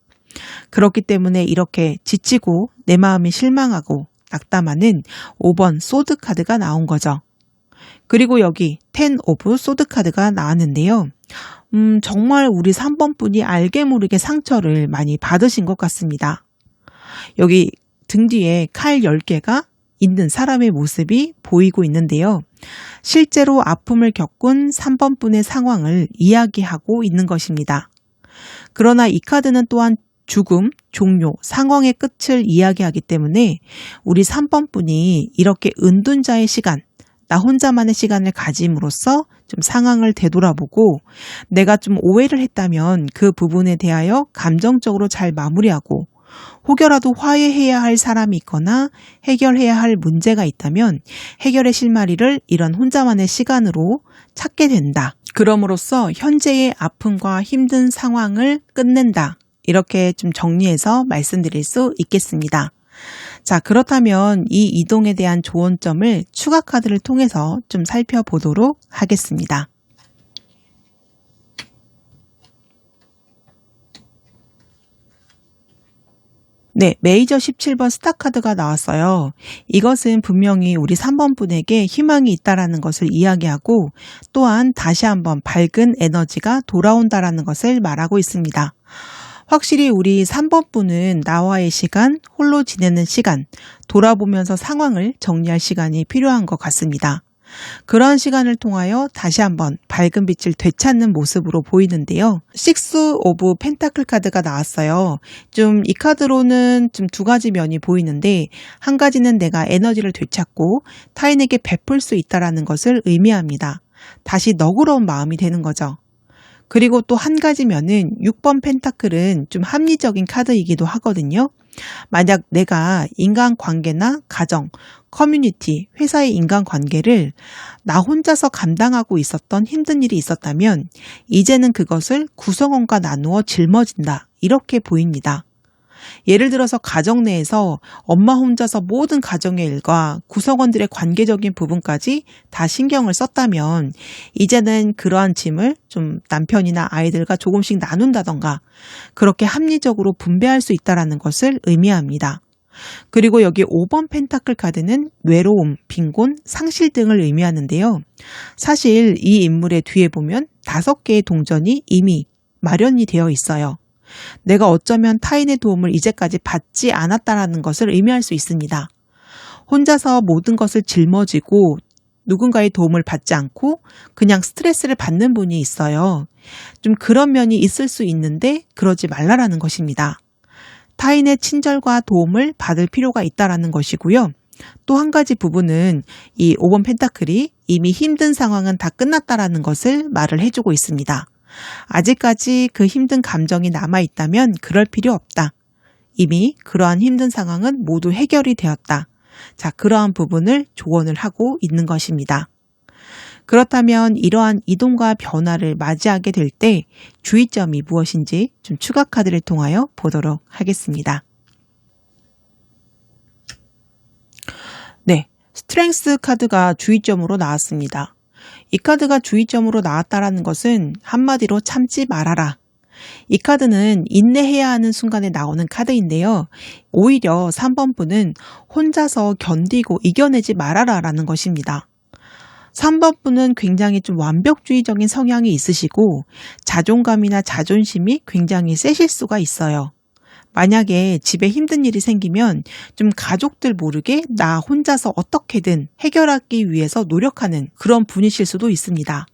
그렇기 때문에 이렇게 지치고 내 마음이 실망하고 낙담하는 5번 소드 카드가 나온 거죠. 그리고 여기 10 오브 소드 카드가 나왔는데요. 정말 우리 3번 분이 알게 모르게 상처를 많이 받으신 것 같습니다. 여기 등 뒤에 칼 10개가 있는 사람의 모습이 보이고 있는데요. 실제로 아픔을 겪은 3번 분의 상황을 이야기하고 있는 것입니다. 그러나 이 카드는 또한 죽음, 종료, 상황의 끝을 이야기하기 때문에 우리 3번 분이 이렇게 은둔자의 시간, 나 혼자만의 시간을 가짐으로써 좀 상황을 되돌아보고 내가 좀 오해를 했다면 그 부분에 대하여 감정적으로 잘 마무리하고 혹여라도 화해해야 할 사람이 있거나 해결해야 할 문제가 있다면 해결의 실마리를 이런 혼자만의 시간으로 찾게 된다. 그럼으로써 현재의 아픔과 힘든 상황을 끝낸다. 이렇게 좀 정리해서 말씀드릴 수 있겠습니다. 자, 그렇다면 이 이동에 대한 조언점을 추가 카드를 통해서 좀 살펴보도록 하겠습니다. 네, 메이저 17번 스타 카드가 나왔어요. 이것은 분명히 우리 3번 분에게 희망이 있다라는 것을 이야기하고 또한 다시 한번 밝은 에너지가 돌아온다라는 것을 말하고 있습니다. 확실히 우리 3번 분은 나와의 시간, 홀로 지내는 시간, 돌아보면서 상황을 정리할 시간이 필요한 것 같습니다. 그러한 시간을 통하여 다시 한번 밝은 빛을 되찾는 모습으로 보이는데요. 6 오브 펜타클 카드가 나왔어요. 좀 이 카드로는 좀 2가지 면이 보이는데 한 가지는 내가 에너지를 되찾고 타인에게 베풀 수 있다는 것을 의미합니다. 다시 너그러운 마음이 되는 거죠. 그리고 또 한 가지 면은 6번 펜타클은 좀 합리적인 카드이기도 하거든요. 만약 내가 인간관계나 가정, 커뮤니티, 회사의 인간관계를 나 혼자서 감당하고 있었던 힘든 일이 있었다면 이제는 그것을 구성원과 나누어 짊어진다. 이렇게 보입니다. 예를 들어서 가정 내에서 엄마 혼자서 모든 가정의 일과 구성원들의 관계적인 부분까지 다 신경을 썼다면 이제는 그러한 짐을 좀 남편이나 아이들과 조금씩 나눈다던가 그렇게 합리적으로 분배할 수 있다는 것을 의미합니다. 그리고 여기 5번 펜타클 카드는 외로움, 빈곤, 상실 등을 의미하는데요. 사실 이 인물의 뒤에 보면 5개의 동전이 이미 마련이 되어 있어요. 내가 어쩌면 타인의 도움을 이제까지 받지 않았다는 것을 의미할 수 있습니다. 혼자서 모든 것을 짊어지고 누군가의 도움을 받지 않고 그냥 스트레스를 받는 분이 있어요. 좀 그런 면이 있을 수 있는데 그러지 말라라는 것입니다. 타인의 친절과 도움을 받을 필요가 있다라는 것이고요. 또 한 가지 부분은 이 5번 펜타클이 이미 힘든 상황은 다 끝났다라는 것을 말을 해주고 있습니다. 아직까지 그 힘든 감정이 남아있다면 그럴 필요 없다. 이미 그러한 힘든 상황은 모두 해결이 되었다. 자, 그러한 부분을 조언을 하고 있는 것입니다. 그렇다면 이러한 이동과 변화를 맞이하게 될 때 주의점이 무엇인지 좀 추가 카드를 통하여 보도록 하겠습니다. 네, 스트렝스 카드가 주의점으로 나왔습니다. 이 카드가 주의점으로 나왔다라는 것은 한마디로 참지 말아라. 이 카드는 인내해야 하는 순간에 나오는 카드인데요. 오히려 3번 분은 혼자서 견디고 이겨내지 말아라 라는 것입니다. 3번 분은 굉장히 좀 완벽주의적인 성향이 있으시고 자존감이나 자존심이 굉장히 세실 수가 있어요. 만약에 집에 힘든 일이 생기면 좀 가족들 모르게 나 혼자서 어떻게든 해결하기 위해서 노력하는 그런 분이실 수도 있습니다.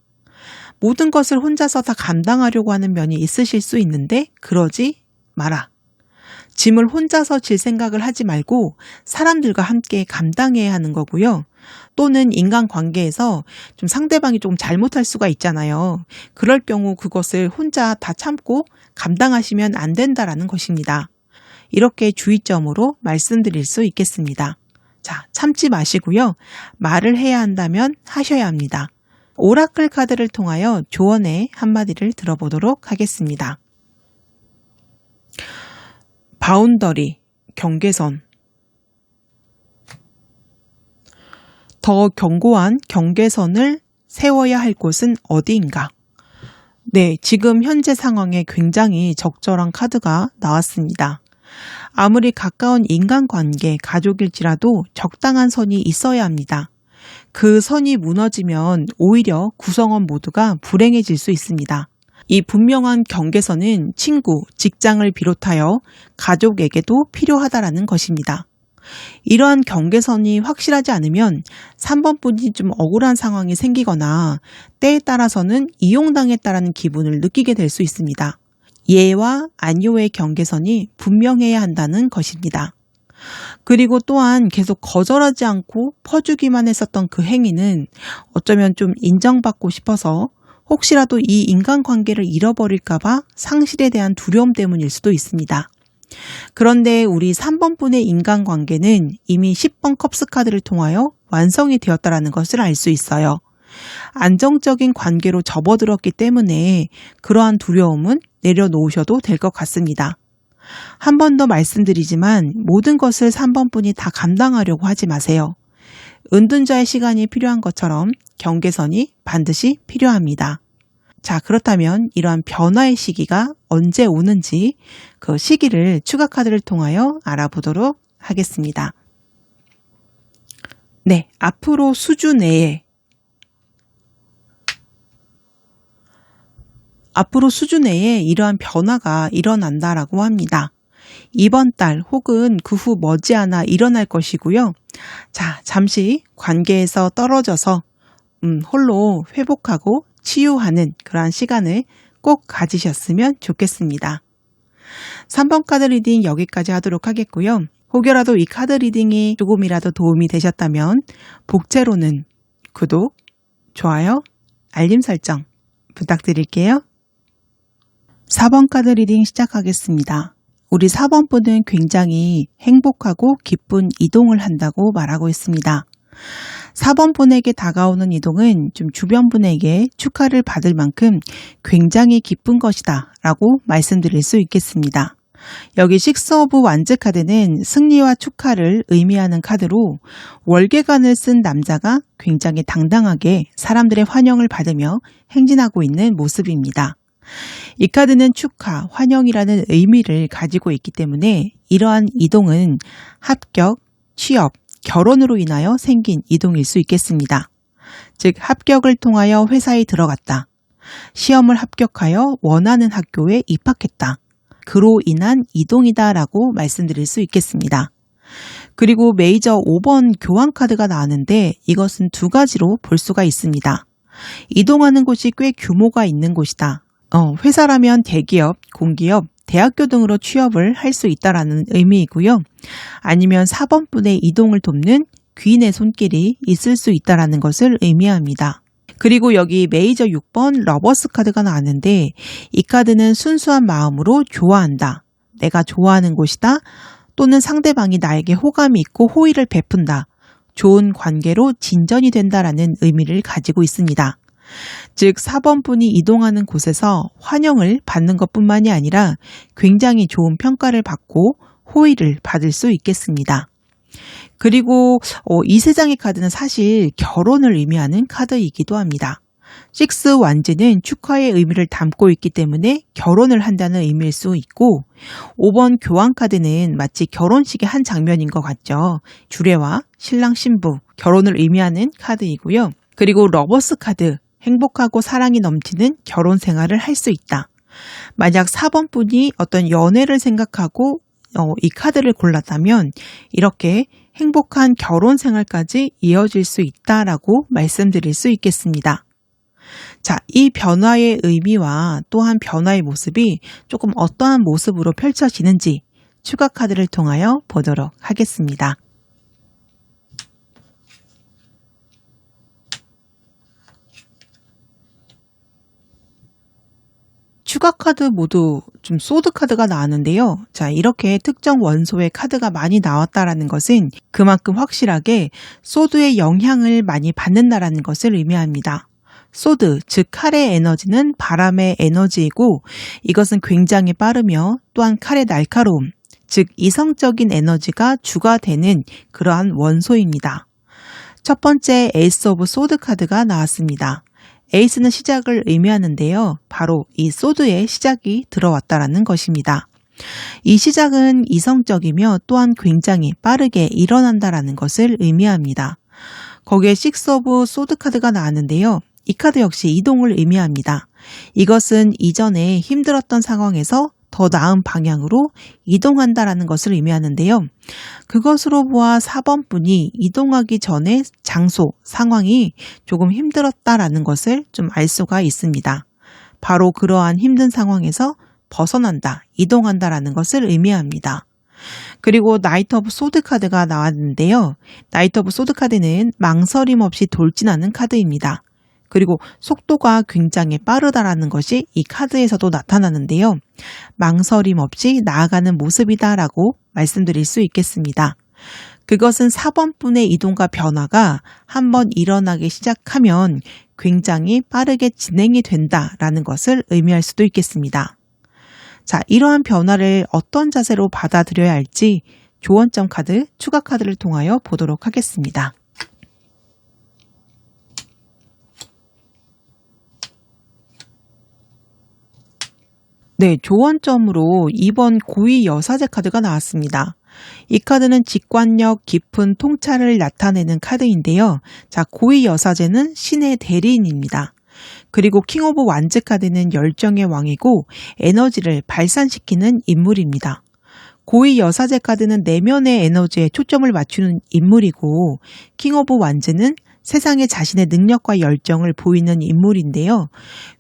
모든 것을 혼자서 다 감당하려고 하는 면이 있으실 수 있는데 그러지 마라. 짐을 혼자서 질 생각을 하지 말고 사람들과 함께 감당해야 하는 거고요. 또는 인간관계에서 좀 상대방이 조금 잘못할 수가 있잖아요. 그럴 경우 그것을 혼자 다 참고 감당하시면 안 된다라는 것입니다. 이렇게 주의점으로 말씀드릴 수 있겠습니다. 자, 참지 마시고요. 말을 해야 한다면 하셔야 합니다. 오라클 카드를 통하여 조언의 한마디를 들어보도록 하겠습니다. 바운더리, 경계선. 더 견고한 경계선을 세워야 할 곳은 어디인가? 네, 지금 현재 상황에 굉장히 적절한 카드가 나왔습니다. 아무리 가까운 인간관계, 가족일지라도 적당한 선이 있어야 합니다. 그 선이 무너지면 오히려 구성원 모두가 불행해질 수 있습니다. 이 분명한 경계선은 친구, 직장을 비롯하여 가족에게도 필요하다라는 것입니다. 이러한 경계선이 확실하지 않으면 3번 분이 좀 억울한 상황이 생기거나 때에 따라서는 이용당했다라는 기분을 느끼게 될 수 있습니다. 예와 아니오의 경계선이 분명해야 한다는 것입니다. 그리고 또한 계속 거절하지 않고 퍼주기만 했었던 그 행위는 어쩌면 좀 인정받고 싶어서 혹시라도 이 인간관계를 잃어버릴까봐 상실에 대한 두려움 때문일 수도 있습니다. 그런데 우리 3번 분의 인간관계는 이미 10번 컵스 카드를 통하여 완성이 되었다는 것을 알 수 있어요. 안정적인 관계로 접어들었기 때문에 그러한 두려움은 내려놓으셔도 될 것 같습니다. 한 번 더 말씀드리지만 모든 것을 3번 분이 다 감당하려고 하지 마세요. 은둔자의 시간이 필요한 것처럼 경계선이 반드시 필요합니다. 자, 그렇다면 이러한 변화의 시기가 언제 오는지 그 시기를 추가 카드를 통하여 알아보도록 하겠습니다. 네, 앞으로 수주 내에 이러한 변화가 일어난다라고 합니다. 이번 달 혹은 그 후 머지않아 일어날 것이고요. 자, 잠시 관계에서 떨어져서 홀로 회복하고 치유하는 그러한 시간을 꼭 가지셨으면 좋겠습니다. 3번 카드 리딩 여기까지 하도록 하겠고요. 혹여라도 이 카드 리딩이 조금이라도 도움이 되셨다면 복채로는 구독, 좋아요, 알림 설정 부탁드릴게요. 4번 카드 리딩 시작하겠습니다. 우리 4번 분은 굉장히 행복하고 기쁜 이동을 한다고 말하고 있습니다. 4번 분에게 다가오는 이동은 좀 주변 분에게 축하를 받을 만큼 굉장히 기쁜 것이다 라고 말씀드릴 수 있겠습니다. 여기 식스 오브 완즈 카드는 승리와 축하를 의미하는 카드로 월계관을 쓴 남자가 굉장히 당당하게 사람들의 환영을 받으며 행진하고 있는 모습입니다. 이 카드는 축하, 환영이라는 의미를 가지고 있기 때문에 이러한 이동은 합격, 취업, 결혼으로 인하여 생긴 이동일 수 있겠습니다. 즉 합격을 통하여 회사에 들어갔다. 시험을 합격하여 원하는 학교에 입학했다. 그로 인한 이동이다라고 말씀드릴 수 있겠습니다. 그리고 메이저 5번 교환 카드가 나왔는데 이것은 두 가지로 볼 수가 있습니다. 이동하는 곳이 꽤 규모가 있는 곳이다. 회사라면 대기업, 공기업, 대학교 등으로 취업을 할 수 있다라는 의미이고요. 아니면 4번분의 이동을 돕는 귀인의 손길이 있을 수 있다라는 것을 의미합니다. 그리고 여기 메이저 6번 러버스 카드가 나왔는데 이 카드는 순수한 마음으로 좋아한다. 내가 좋아하는 곳이다. 또는 상대방이 나에게 호감이 있고 호의를 베푼다. 좋은 관계로 진전이 된다라는 의미를 가지고 있습니다. 즉 4번분이 이동하는 곳에서 환영을 받는 것뿐만이 아니라 굉장히 좋은 평가를 받고 호의를 받을 수 있겠습니다. 그리고 이 세 장의 카드는 사실 결혼을 의미하는 카드이기도 합니다. 식스 완즈는 축하의 의미를 담고 있기 때문에 결혼을 한다는 의미일 수 있고 5번 교환 카드는 마치 결혼식의 한 장면인 것 같죠. 주례와 신랑 신부 결혼을 의미하는 카드이고요. 그리고 러버스 카드 행복하고 사랑이 넘치는 결혼 생활을 할 수 있다. 만약 4번 분이 어떤 연애를 생각하고 이 카드를 골랐다면 이렇게 행복한 결혼 생활까지 이어질 수 있다라고 말씀드릴 수 있겠습니다. 자, 이 변화의 의미와 또한 변화의 모습이 조금 어떠한 모습으로 펼쳐지는지 추가 카드를 통하여 보도록 하겠습니다. 추가 카드 모두 좀 소드 카드가 나왔는데요. 자, 이렇게 특정 원소의 카드가 많이 나왔다라는 것은 그만큼 확실하게 소드의 영향을 많이 받는다라는 것을 의미합니다. 소드, 즉 칼의 에너지는 바람의 에너지이고 이것은 굉장히 빠르며 또한 칼의 날카로움, 즉 이성적인 에너지가 주가 되는 그러한 원소입니다. 첫 번째 에이스 오브 소드 카드가 나왔습니다. 에이스는 시작을 의미하는데요. 바로 이 소드의 시작이 들어왔다라는 것입니다. 이 시작은 이성적이며 또한 굉장히 빠르게 일어난다라는 것을 의미합니다. 거기에 식스 오브 소드 카드가 나왔는데요. 이 카드 역시 이동을 의미합니다. 이것은 이전에 힘들었던 상황에서 더 나은 방향으로 이동한다라는 것을 의미하는데요. 그것으로 보아 4번 분이 이동하기 전에 장소, 상황이 조금 힘들었다라는 것을 좀 알 수가 있습니다. 바로 그러한 힘든 상황에서 벗어난다, 이동한다라는 것을 의미합니다. 그리고 나이트 오브 소드 카드가 나왔는데요. 나이트 오브 소드 카드는 망설임 없이 돌진하는 카드입니다. 그리고 속도가 굉장히 빠르다라는 것이 이 카드에서도 나타나는데요. 망설임 없이 나아가는 모습이다라고 말씀드릴 수 있겠습니다. 그것은 4번분의 이동과 변화가 한번 일어나기 시작하면 굉장히 빠르게 진행이 된다라는 것을 의미할 수도 있겠습니다. 자, 이러한 변화를 어떤 자세로 받아들여야 할지 조언점 카드, 추가 카드를 통하여 보도록 하겠습니다. 네, 조언점으로 2번 고위 여사제 카드가 나왔습니다. 이 카드는 직관력 깊은 통찰을 나타내는 카드인데요. 자, 고위 여사제는 신의 대리인입니다. 그리고 킹 오브 완즈 카드는 열정의 왕이고 에너지를 발산시키는 인물입니다. 고위 여사제 카드는 내면의 에너지에 초점을 맞추는 인물이고 킹 오브 완즈는 세상에 자신의 능력과 열정을 보이는 인물인데요.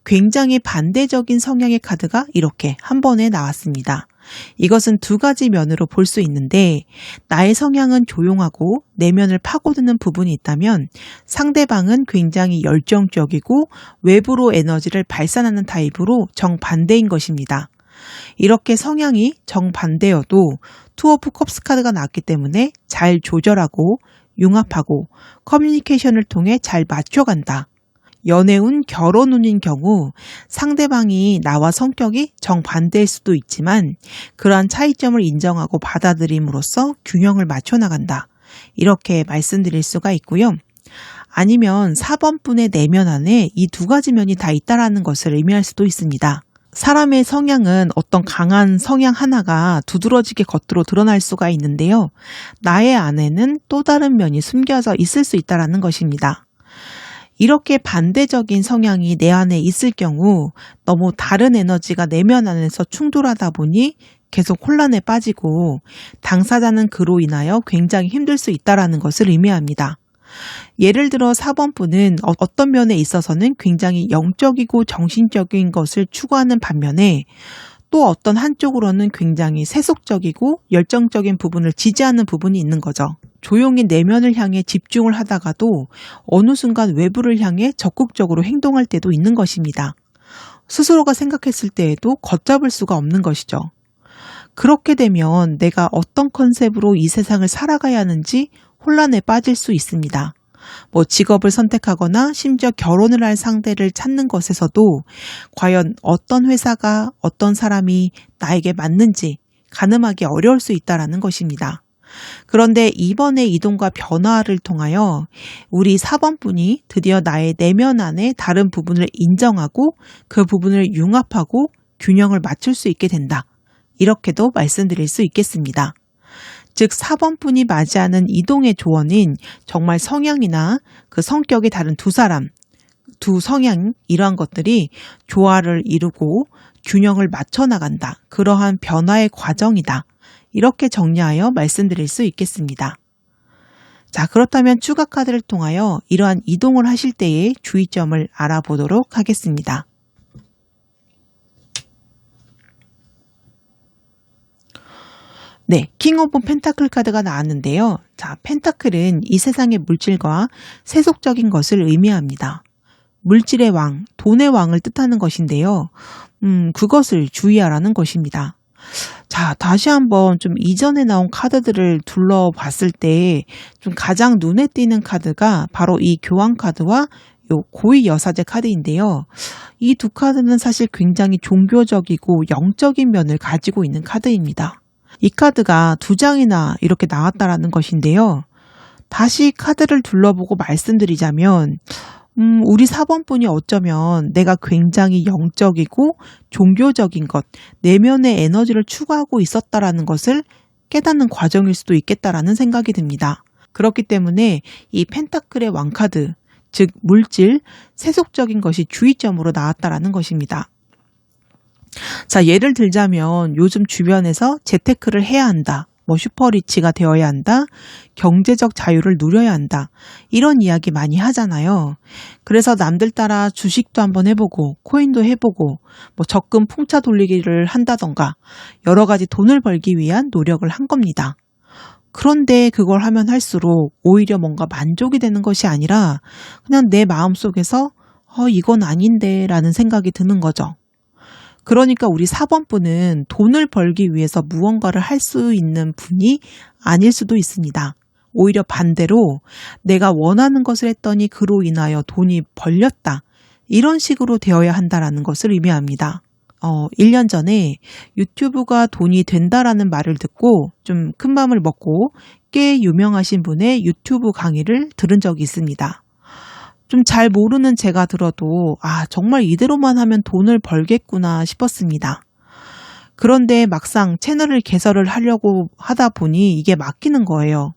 굉장히 반대적인 성향의 카드가 이렇게 한 번에 나왔습니다. 이것은 두 가지 면으로 볼 수 있는데 나의 성향은 조용하고 내면을 파고드는 부분이 있다면 상대방은 굉장히 열정적이고 외부로 에너지를 발산하는 타입으로 정반대인 것입니다. 이렇게 성향이 정반대여도 투 오브 컵스 카드가 나왔기 때문에 잘 조절하고 융합하고 커뮤니케이션을 통해 잘 맞춰간다. 연애운, 결혼운인 경우 상대방이 나와 성격이 정반대일 수도 있지만 그러한 차이점을 인정하고 받아들임으로써 균형을 맞춰 나간다. 이렇게 말씀드릴 수가 있고요. 아니면 4번분의 내면 안에 이 두 가지 면이 다 있다라는 것을 의미할 수도 있습니다. 사람의 성향은 어떤 강한 성향 하나가 두드러지게 겉으로 드러날 수가 있는데요. 나의 안에는 또 다른 면이 숨겨져 있을 수 있다는 것입니다. 이렇게 반대적인 성향이 내 안에 있을 경우 너무 다른 에너지가 내면 안에서 충돌하다 보니 계속 혼란에 빠지고 당사자는 그로 인하여 굉장히 힘들 수 있다는 것을 의미합니다. 예를 들어 4번분은 어떤 면에 있어서는 굉장히 영적이고 정신적인 것을 추구하는 반면에 또 어떤 한쪽으로는 굉장히 세속적이고 열정적인 부분을 지지하는 부분이 있는 거죠. 조용히 내면을 향해 집중을 하다가도 어느 순간 외부를 향해 적극적으로 행동할 때도 있는 것입니다. 스스로가 생각했을 때에도 걷잡을 수가 없는 것이죠. 그렇게 되면 내가 어떤 컨셉으로 이 세상을 살아가야 하는지 혼란에 빠질 수 있습니다. 직업을 선택하거나 심지어 결혼을 할 상대를 찾는 것에서도 과연 어떤 회사가 어떤 사람이 나에게 맞는지 가늠하기 어려울 수 있다는 것입니다. 그런데 이번의 이동과 변화를 통하여 우리 4번분이 드디어 나의 내면 안에 다른 부분을 인정하고 그 부분을 융합하고 균형을 맞출 수 있게 된다. 이렇게도 말씀드릴 수 있겠습니다. 즉 4번분이 맞이하는 이동의 조언인 정말 성향이나 그 성격이 다른 두 사람, 두 성향 이러한 것들이 조화를 이루고 균형을 맞춰 나간다. 그러한 변화의 과정이다. 이렇게 정리하여 말씀드릴 수 있겠습니다. 자, 그렇다면 추가 카드를 통하여 이러한 이동을 하실 때의 주의점을 알아보도록 하겠습니다. 네, 킹 오브 펜타클 카드가 나왔는데요. 자, 펜타클은 이 세상의 물질과 세속적인 것을 의미합니다. 물질의 왕, 돈의 왕을 뜻하는 것인데요. 그것을 주의하라는 것입니다. 자, 다시 한번 좀 이전에 나온 카드들을 둘러봤을 때 좀 가장 눈에 띄는 카드가 바로 이 교황 카드와 요 고위 여사제 카드인데요. 이 두 카드는 사실 굉장히 종교적이고 영적인 면을 가지고 있는 카드입니다. 이 카드가 두 장이나 이렇게 나왔다라는 것인데요. 다시 카드를 둘러보고 말씀드리자면 우리 4번분이 어쩌면 내가 굉장히 영적이고 종교적인 것, 내면의 에너지를 추구하고 있었다라는 것을 깨닫는 과정일 수도 있겠다라는 생각이 듭니다. 그렇기 때문에 이 펜타클의 왕카드, 즉 물질, 세속적인 것이 주의점으로 나왔다라는 것입니다. 자, 예를 들자면 요즘 주변에서 재테크를 해야 한다. 슈퍼리치가 되어야 한다. 경제적 자유를 누려야 한다. 이런 이야기 많이 하잖아요. 그래서 남들 따라 주식도 한번 해보고 코인도 해보고 적금 풍차 돌리기를 한다던가 여러 가지 돈을 벌기 위한 노력을 한 겁니다. 그런데 그걸 하면 할수록 오히려 뭔가 만족이 되는 것이 아니라 그냥 내 마음속에서 이건 아닌데 라는 생각이 드는 거죠. 그러니까 우리 4번분은 돈을 벌기 위해서 무언가를 할 수 있는 분이 아닐 수도 있습니다. 오히려 반대로 내가 원하는 것을 했더니 그로 인하여 돈이 벌렸다. 이런 식으로 되어야 한다라는 것을 의미합니다. 1년 전에 유튜브가 돈이 된다라는 말을 듣고 좀 큰맘을 먹고 꽤 유명하신 분의 유튜브 강의를 들은 적이 있습니다. 좀 잘 모르는 제가 들어도 정말 이대로만 하면 돈을 벌겠구나 싶었습니다. 그런데 막상 채널을 개설을 하려고 하다 보니 이게 막히는 거예요.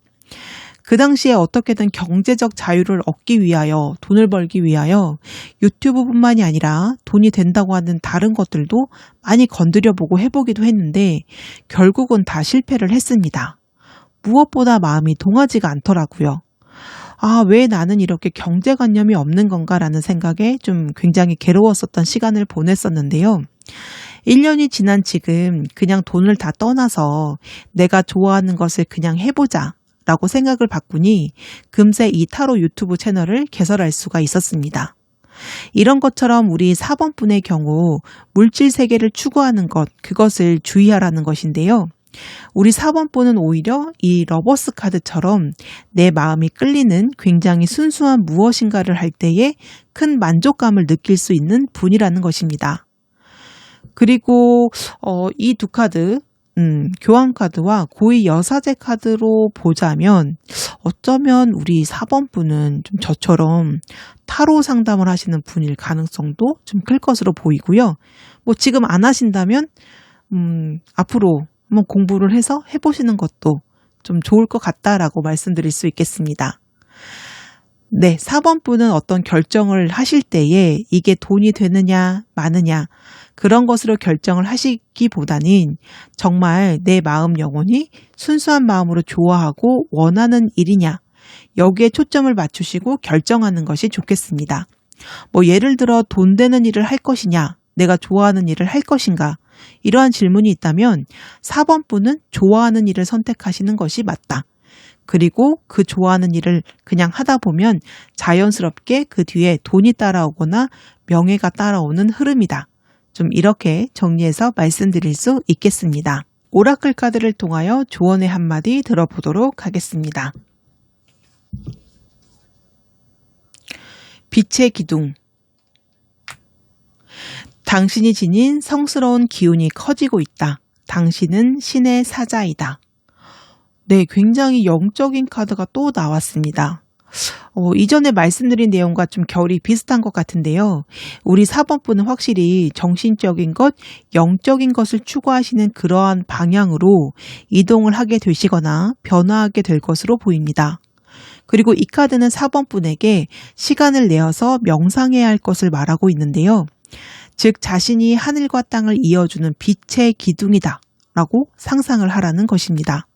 그 당시에 어떻게든 경제적 자유를 얻기 위하여 돈을 벌기 위하여 유튜브뿐만이 아니라 돈이 된다고 하는 다른 것들도 많이 건드려보고 해보기도 했는데 결국은 다 실패를 했습니다. 무엇보다 마음이 동하지가 않더라고요. 왜 나는 이렇게 경제관념이 없는 건가라는 생각에 좀 굉장히 괴로웠었던 시간을 보냈었는데요. 1년이 지난 지금 그냥 돈을 다 떠나서 내가 좋아하는 것을 그냥 해보자 라고 생각을 바꾸니 금세 이 타로 유튜브 채널을 개설할 수가 있었습니다. 이런 것처럼 우리 4번분의 경우 물질 세계를 추구하는 것, 그것을 주의하라는 것인데요. 우리 4번분은 오히려 이 러버스 카드처럼 내 마음이 끌리는 굉장히 순수한 무엇인가를 할 때에 큰 만족감을 느낄 수 있는 분이라는 것입니다. 그리고 이 두 카드, 교황 카드와 고위 여사제 카드로 보자면 어쩌면 우리 4번분은 좀 저처럼 타로 상담을 하시는 분일 가능성도 좀 클 것으로 보이고요. 뭐 지금 안 하신다면 앞으로 한번 공부를 해서 해보시는 것도 좀 좋을 것 같다라고 말씀드릴 수 있겠습니다. 네, 4번분은 어떤 결정을 하실 때에 이게 돈이 되느냐 마느냐 그런 것으로 결정을 하시기보다는 정말 내 마음 영혼이 순수한 마음으로 좋아하고 원하는 일이냐 여기에 초점을 맞추시고 결정하는 것이 좋겠습니다. 뭐 예를 들어 돈 되는 일을 할 것이냐 내가 좋아하는 일을 할 것인가 이러한 질문이 있다면 4번분은 좋아하는 일을 선택하시는 것이 맞다. 그리고 그 좋아하는 일을 그냥 하다 보면 자연스럽게 그 뒤에 돈이 따라오거나 명예가 따라오는 흐름이다. 좀 이렇게 정리해서 말씀드릴 수 있겠습니다. 오라클 카드를 통하여 조언의 한마디 들어보도록 하겠습니다. 빛의 기둥. 당신이 지닌 성스러운 기운이 커지고 있다. 당신은 신의 사자이다. 네, 굉장히 영적인 카드가 또 나왔습니다. 이전에 말씀드린 내용과 좀 결이 비슷한 것 같은데요. 우리 4번분은 확실히 정신적인 것, 영적인 것을 추구하시는 그러한 방향으로 이동을 하게 되시거나 변화하게 될 것으로 보입니다. 그리고 이 카드는 4번분에게 시간을 내어서 명상해야 할 것을 말하고 있는데요. 즉 자신이 하늘과 땅을 이어주는 빛의 기둥이다 라고 상상을 하라는 것입니다.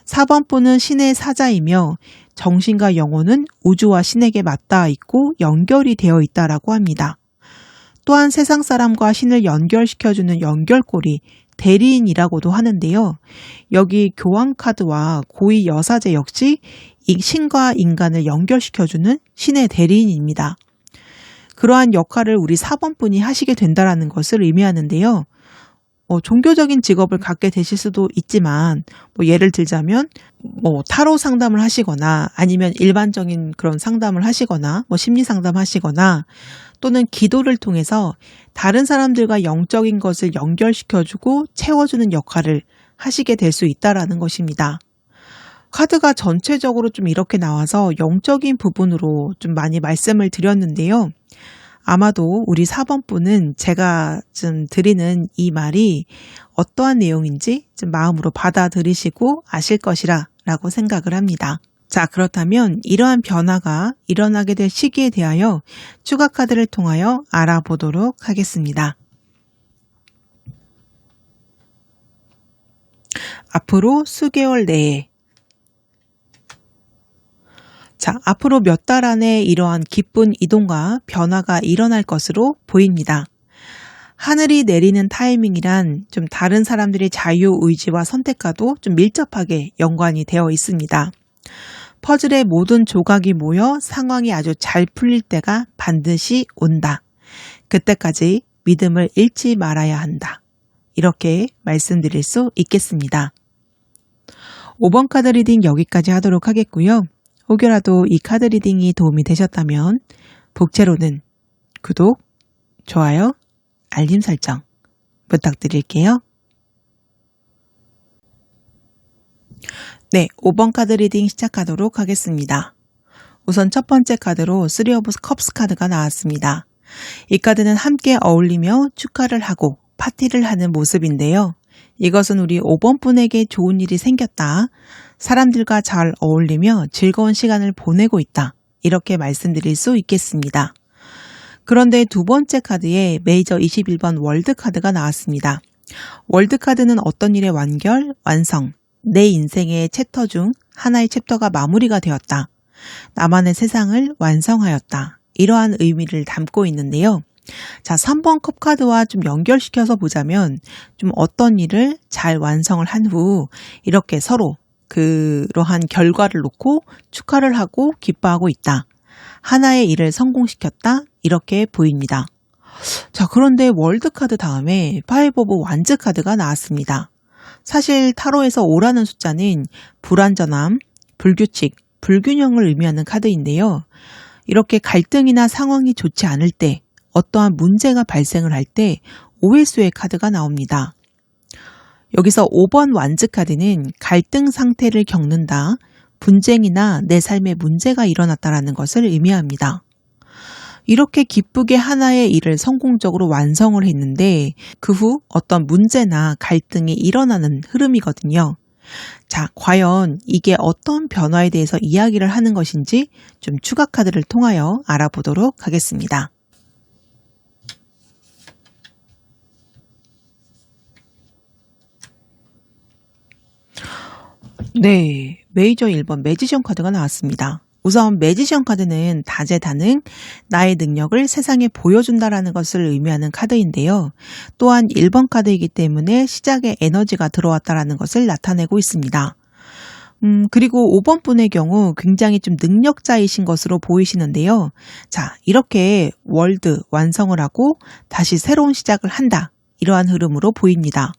4번분은 신의 사자이며 정신과 영혼은 우주와 신에게 맞닿아 있고 연결이 되어 있다라고 합니다. 또한 세상 사람과 신을 연결시켜주는 연결고리, 대리인이라고도 하는데요. 여기 교황 카드와 고위 여사제 역시 이 신과 인간을 연결시켜주는 신의 대리인입니다. 그러한 역할을 우리 4번분이 하시게 된다는 것을 의미하는데요. 종교적인 직업을 갖게 되실 수도 있지만 예를 들자면 타로 상담을 하시거나 아니면 일반적인 그런 상담을 하시거나 심리 상담하시거나 또는 기도를 통해서 다른 사람들과 영적인 것을 연결시켜주고 채워주는 역할을 하시게 될 수 있다라는 것입니다. 카드가 전체적으로 좀 이렇게 나와서 영적인 부분으로 좀 많이 말씀을 드렸는데요. 아마도 우리 4번분은 제가 좀 드리는 이 말이 어떠한 내용인지 좀 마음으로 받아들이시고 아실 것이라 라고 생각을 합니다. 자, 그렇다면 이러한 변화가 일어나게 될 시기에 대하여 추가 카드를 통하여 알아보도록 하겠습니다. 앞으로 수개월 내에 앞으로 몇 달 안에 이러한 기쁜 이동과 변화가 일어날 것으로 보입니다. 하늘이 내리는 타이밍이란 좀 다른 사람들의 자유의지와 선택과도 좀 밀접하게 연관이 되어 있습니다. 퍼즐의 모든 조각이 모여 상황이 아주 잘 풀릴 때가 반드시 온다. 그때까지 믿음을 잃지 말아야 한다. 이렇게 말씀드릴 수 있겠습니다. 5번 카드 리딩 여기까지 하도록 하겠고요. 혹여라도 이 카드 리딩이 도움이 되셨다면 복채로는 구독, 좋아요, 알림 설정 부탁드릴게요. 네, 5번 카드 리딩 시작하도록 하겠습니다. 우선 첫 번째 카드로 3 오브 컵스 카드가 나왔습니다. 이 카드는 함께 어울리며 축하를 하고 파티를 하는 모습인데요. 이것은 우리 5번 분에게 좋은 일이 생겼다. 사람들과 잘 어울리며 즐거운 시간을 보내고 있다. 이렇게 말씀드릴 수 있겠습니다. 그런데 두 번째 카드에 메이저 21번 월드 카드가 나왔습니다. 월드 카드는 어떤 일의 완결, 완성, 내 인생의 챕터 중 하나의 챕터가 마무리가 되었다. 나만의 세상을 완성하였다. 이러한 의미를 담고 있는데요. 자, 3번 컵 카드와 좀 연결시켜서 보자면 좀 어떤 일을 잘 완성을 한 후 이렇게 서로 그러한 결과를 놓고 축하를 하고 기뻐하고 있다. 하나의 일을 성공시켰다. 이렇게 보입니다. 자, 그런데 월드 카드 다음에 5 오브 완즈 카드가 나왔습니다. 사실 타로에서 5라는 숫자는 불완전함, 불규칙, 불균형을 의미하는 카드인데요. 이렇게 갈등이나 상황이 좋지 않을 때, 어떠한 문제가 발생을 할 때 오해수의 카드가 나옵니다. 여기서 5번 완즈 카드는 갈등 상태를 겪는다, 분쟁이나 내 삶에 문제가 일어났다라는 것을 의미합니다. 이렇게 기쁘게 하나의 일을 성공적으로 완성을 했는데 그 후 어떤 문제나 갈등이 일어나는 흐름이거든요. 자, 과연 이게 어떤 변화에 대해서 이야기를 하는 것인지 좀 추가 카드를 통하여 알아보도록 하겠습니다. 네, 메이저 1번 매지션 카드가 나왔습니다. 우선 매지션 카드는 다재다능, 나의 능력을 세상에 보여준다라는 것을 의미하는 카드인데요. 또한 1번 카드이기 때문에 시작에 에너지가 들어왔다라는 것을 나타내고 있습니다. 그리고 5번 분의 경우 굉장히 좀 능력자이신 것으로 보이시는데요. 자, 이렇게 월드 완성을 하고 다시 새로운 시작을 한다. 이러한 흐름으로 보입니다.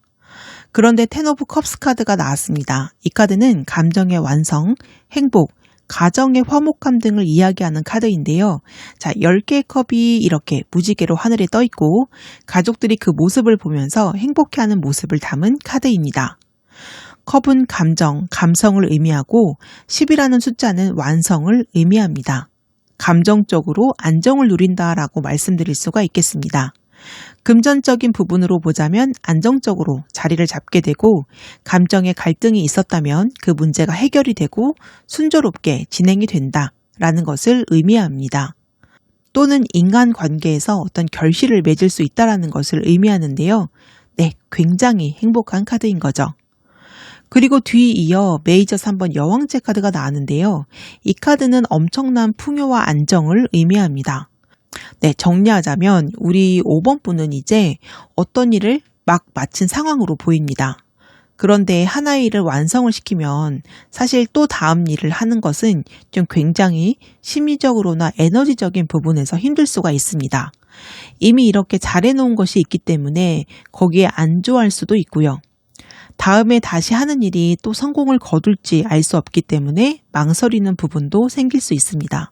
그런데 텐 오브 컵스 카드가 나왔습니다. 이 카드는 감정의 완성, 행복, 가정의 화목함 등을 이야기하는 카드인데요. 자, 10개의 컵이 이렇게 무지개로 하늘에 떠 있고 가족들이 그 모습을 보면서 행복해하는 모습을 담은 카드입니다. 컵은 감정, 감성을 의미하고 10이라는 숫자는 완성을 의미합니다. 감정적으로 안정을 누린다라고 말씀드릴 수가 있겠습니다. 금전적인 부분으로 보자면 안정적으로 자리를 잡게 되고 감정의 갈등이 있었다면 그 문제가 해결이 되고 순조롭게 진행이 된다라는 것을 의미합니다. 또는 인간관계에서 어떤 결실을 맺을 수 있다라는 것을 의미하는데요. 네, 굉장히 행복한 카드인 거죠. 그리고 뒤이어 메이저 3번 여왕제 카드가 나왔는데요. 이 카드는 엄청난 풍요와 안정을 의미합니다. 네, 정리하자면 우리 5번 분은 이제 어떤 일을 막 마친 상황으로 보입니다. 그런데 하나의 일을 완성을 시키면 사실 또 다음 일을 하는 것은 좀 굉장히 심리적으로나 에너지적인 부분에서 힘들 수가 있습니다. 이미 이렇게 잘해놓은 것이 있기 때문에 거기에 안주할 수도 있고요. 다음에 다시 하는 일이 또 성공을 거둘지 알 수 없기 때문에 망설이는 부분도 생길 수 있습니다.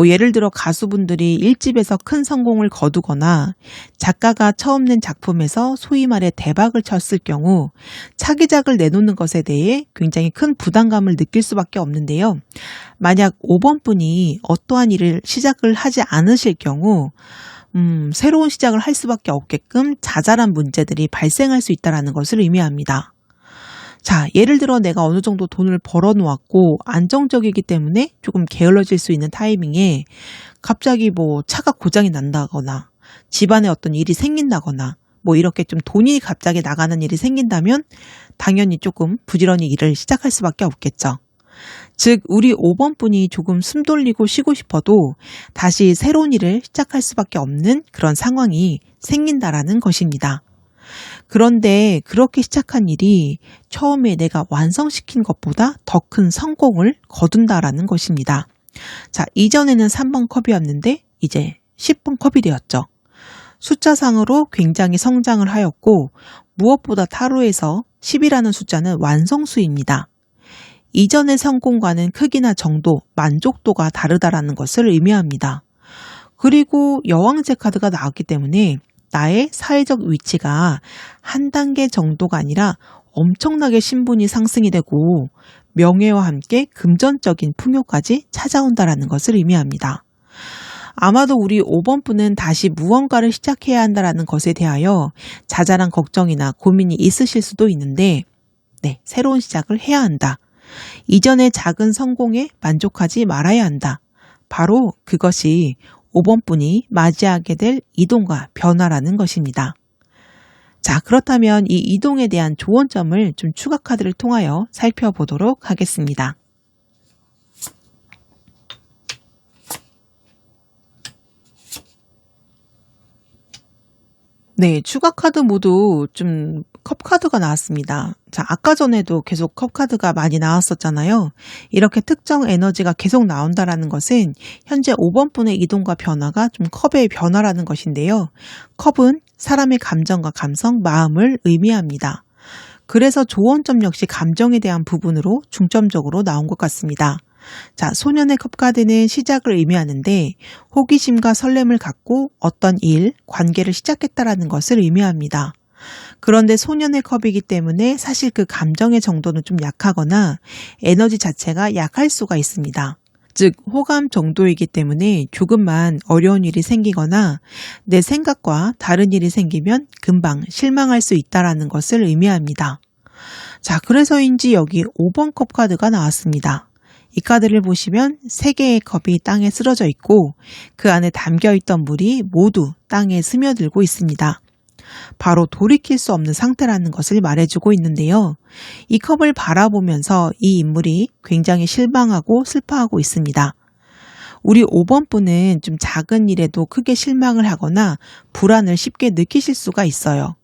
예를 들어 가수분들이 1집에서 큰 성공을 거두거나 작가가 처음 낸 작품에서 소위 말해 대박을 쳤을 경우 차기작을 내놓는 것에 대해 굉장히 큰 부담감을 느낄 수밖에 없는데요. 만약 5번 분이 어떠한 일을 시작을 하지 않으실 경우 새로운 시작을 할 수밖에 없게끔 자잘한 문제들이 발생할 수 있다는 것을 의미합니다. 자, 예를 들어 내가 어느 정도 돈을 벌어 놓았고 안정적이기 때문에 조금 게을러질 수 있는 타이밍에 갑자기 차가 고장이 난다거나 집안에 어떤 일이 생긴다거나 이렇게 좀 돈이 갑자기 나가는 일이 생긴다면 당연히 조금 부지런히 일을 시작할 수밖에 없겠죠. 즉 우리 5번 분이 조금 숨 돌리고 쉬고 싶어도 다시 새로운 일을 시작할 수밖에 없는 그런 상황이 생긴다라는 것입니다. 그런데 그렇게 시작한 일이 처음에 내가 완성시킨 것보다 더 큰 성공을 거둔다라는 것입니다. 자, 이전에는 3번 컵이었는데 이제 10번 컵이 되었죠. 숫자상으로 굉장히 성장을 하였고 무엇보다 타로에서 10이라는 숫자는 완성수입니다. 이전의 성공과는 크기나 정도, 만족도가 다르다라는 것을 의미합니다. 그리고 여왕제 카드가 나왔기 때문에 나의 사회적 위치가 한 단계 정도가 아니라 엄청나게 신분이 상승이 되고 명예와 함께 금전적인 풍요까지 찾아온다라는 것을 의미합니다. 아마도 우리 5번 분은 다시 무언가를 시작해야 한다라는 것에 대하여 자잘한 걱정이나 고민이 있으실 수도 있는데 네, 새로운 시작을 해야 한다. 이전의 작은 성공에 만족하지 말아야 한다. 바로 그것이 5번 분이 맞이하게 될 이동과 변화라는 것입니다. 자, 그렇다면 이 이동에 대한 조언점을 좀 추가 카드를 통하여 살펴보도록 하겠습니다. 네, 추가 카드 모두 좀 컵 카드가 나왔습니다. 자, 아까 전에도 계속 컵 카드가 많이 나왔었잖아요. 이렇게 특정 에너지가 계속 나온다라는 것은 현재 5번 분의 이동과 변화가 좀 컵의 변화라는 것인데요. 컵은 사람의 감정과 감성, 마음을 의미합니다. 그래서 조언점 역시 감정에 대한 부분으로 중점적으로 나온 것 같습니다. 자, 소년의 컵카드는 시작을 의미하는데 호기심과 설렘을 갖고 어떤 일, 관계를 시작했다라는 것을 의미합니다. 그런데 소년의 컵이기 때문에 사실 그 감정의 정도는 좀 약하거나 에너지 자체가 약할 수가 있습니다. 즉 호감 정도이기 때문에 조금만 어려운 일이 생기거나 내 생각과 다른 일이 생기면 금방 실망할 수 있다는 것을 의미합니다. 자, 그래서인지 여기 5번 컵 카드가 나왔습니다. 이 카드를 보시면 3개의 컵이 땅에 쓰러져 있고 그 안에 담겨있던 물이 모두 땅에 스며들고 있습니다. 바로 돌이킬 수 없는 상태라는 것을 말해주고 있는데요. 이 컵을 바라보면서 이 인물이 굉장히 실망하고 슬퍼하고 있습니다. 우리 5번 분은 좀 작은 일에도 크게 실망을 하거나 불안을 쉽게 느끼실 수가 있어요.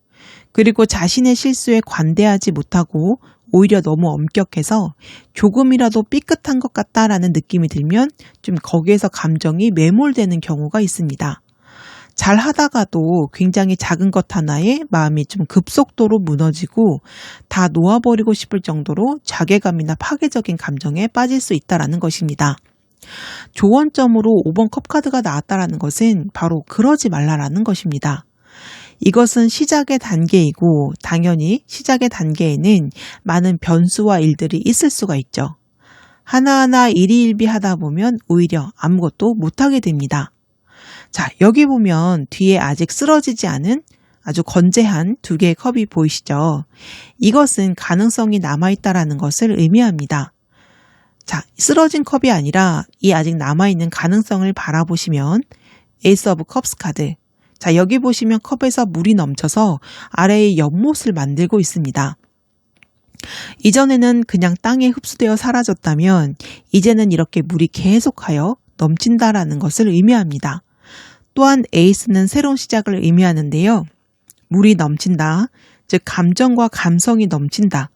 그리고 자신의 실수에 관대하지 못하고 오히려 너무 엄격해서 조금이라도 삐끗한 것 같다라는 느낌이 들면 좀 거기에서 감정이 매몰되는 경우가 있습니다. 잘 하다가도 굉장히 작은 것 하나에 마음이 좀 급속도로 무너지고 다 놓아버리고 싶을 정도로 자괴감이나 파괴적인 감정에 빠질 수 있다는 것입니다. 조언점으로 5번 컵카드가 나왔다는 것은 바로 그러지 말라라는 것입니다. 이것은 시작의 단계이고 당연히 시작의 단계에는 많은 변수와 일들이 있을 수가 있죠. 하나하나 일희일비하다 보면 오히려 아무것도 못하게 됩니다. 자, 여기 보면 뒤에 아직 쓰러지지 않은 아주 건재한 2개의 컵이 보이시죠? 이것은 가능성이 남아있다라는 것을 의미합니다. 자, 쓰러진 컵이 아니라 이 아직 남아있는 가능성을 바라보시면 에이스 오브 컵스 카드. 자, 여기 보시면 컵에서 물이 넘쳐서 아래에 연못을 만들고 있습니다. 이전에는 그냥 땅에 흡수되어 사라졌다면 이제는 이렇게 물이 계속하여 넘친다라는 것을 의미합니다. 또한 에이스는 새로운 시작을 의미하는데요. 물이 넘친다, 즉 감정과 감성이 넘친다,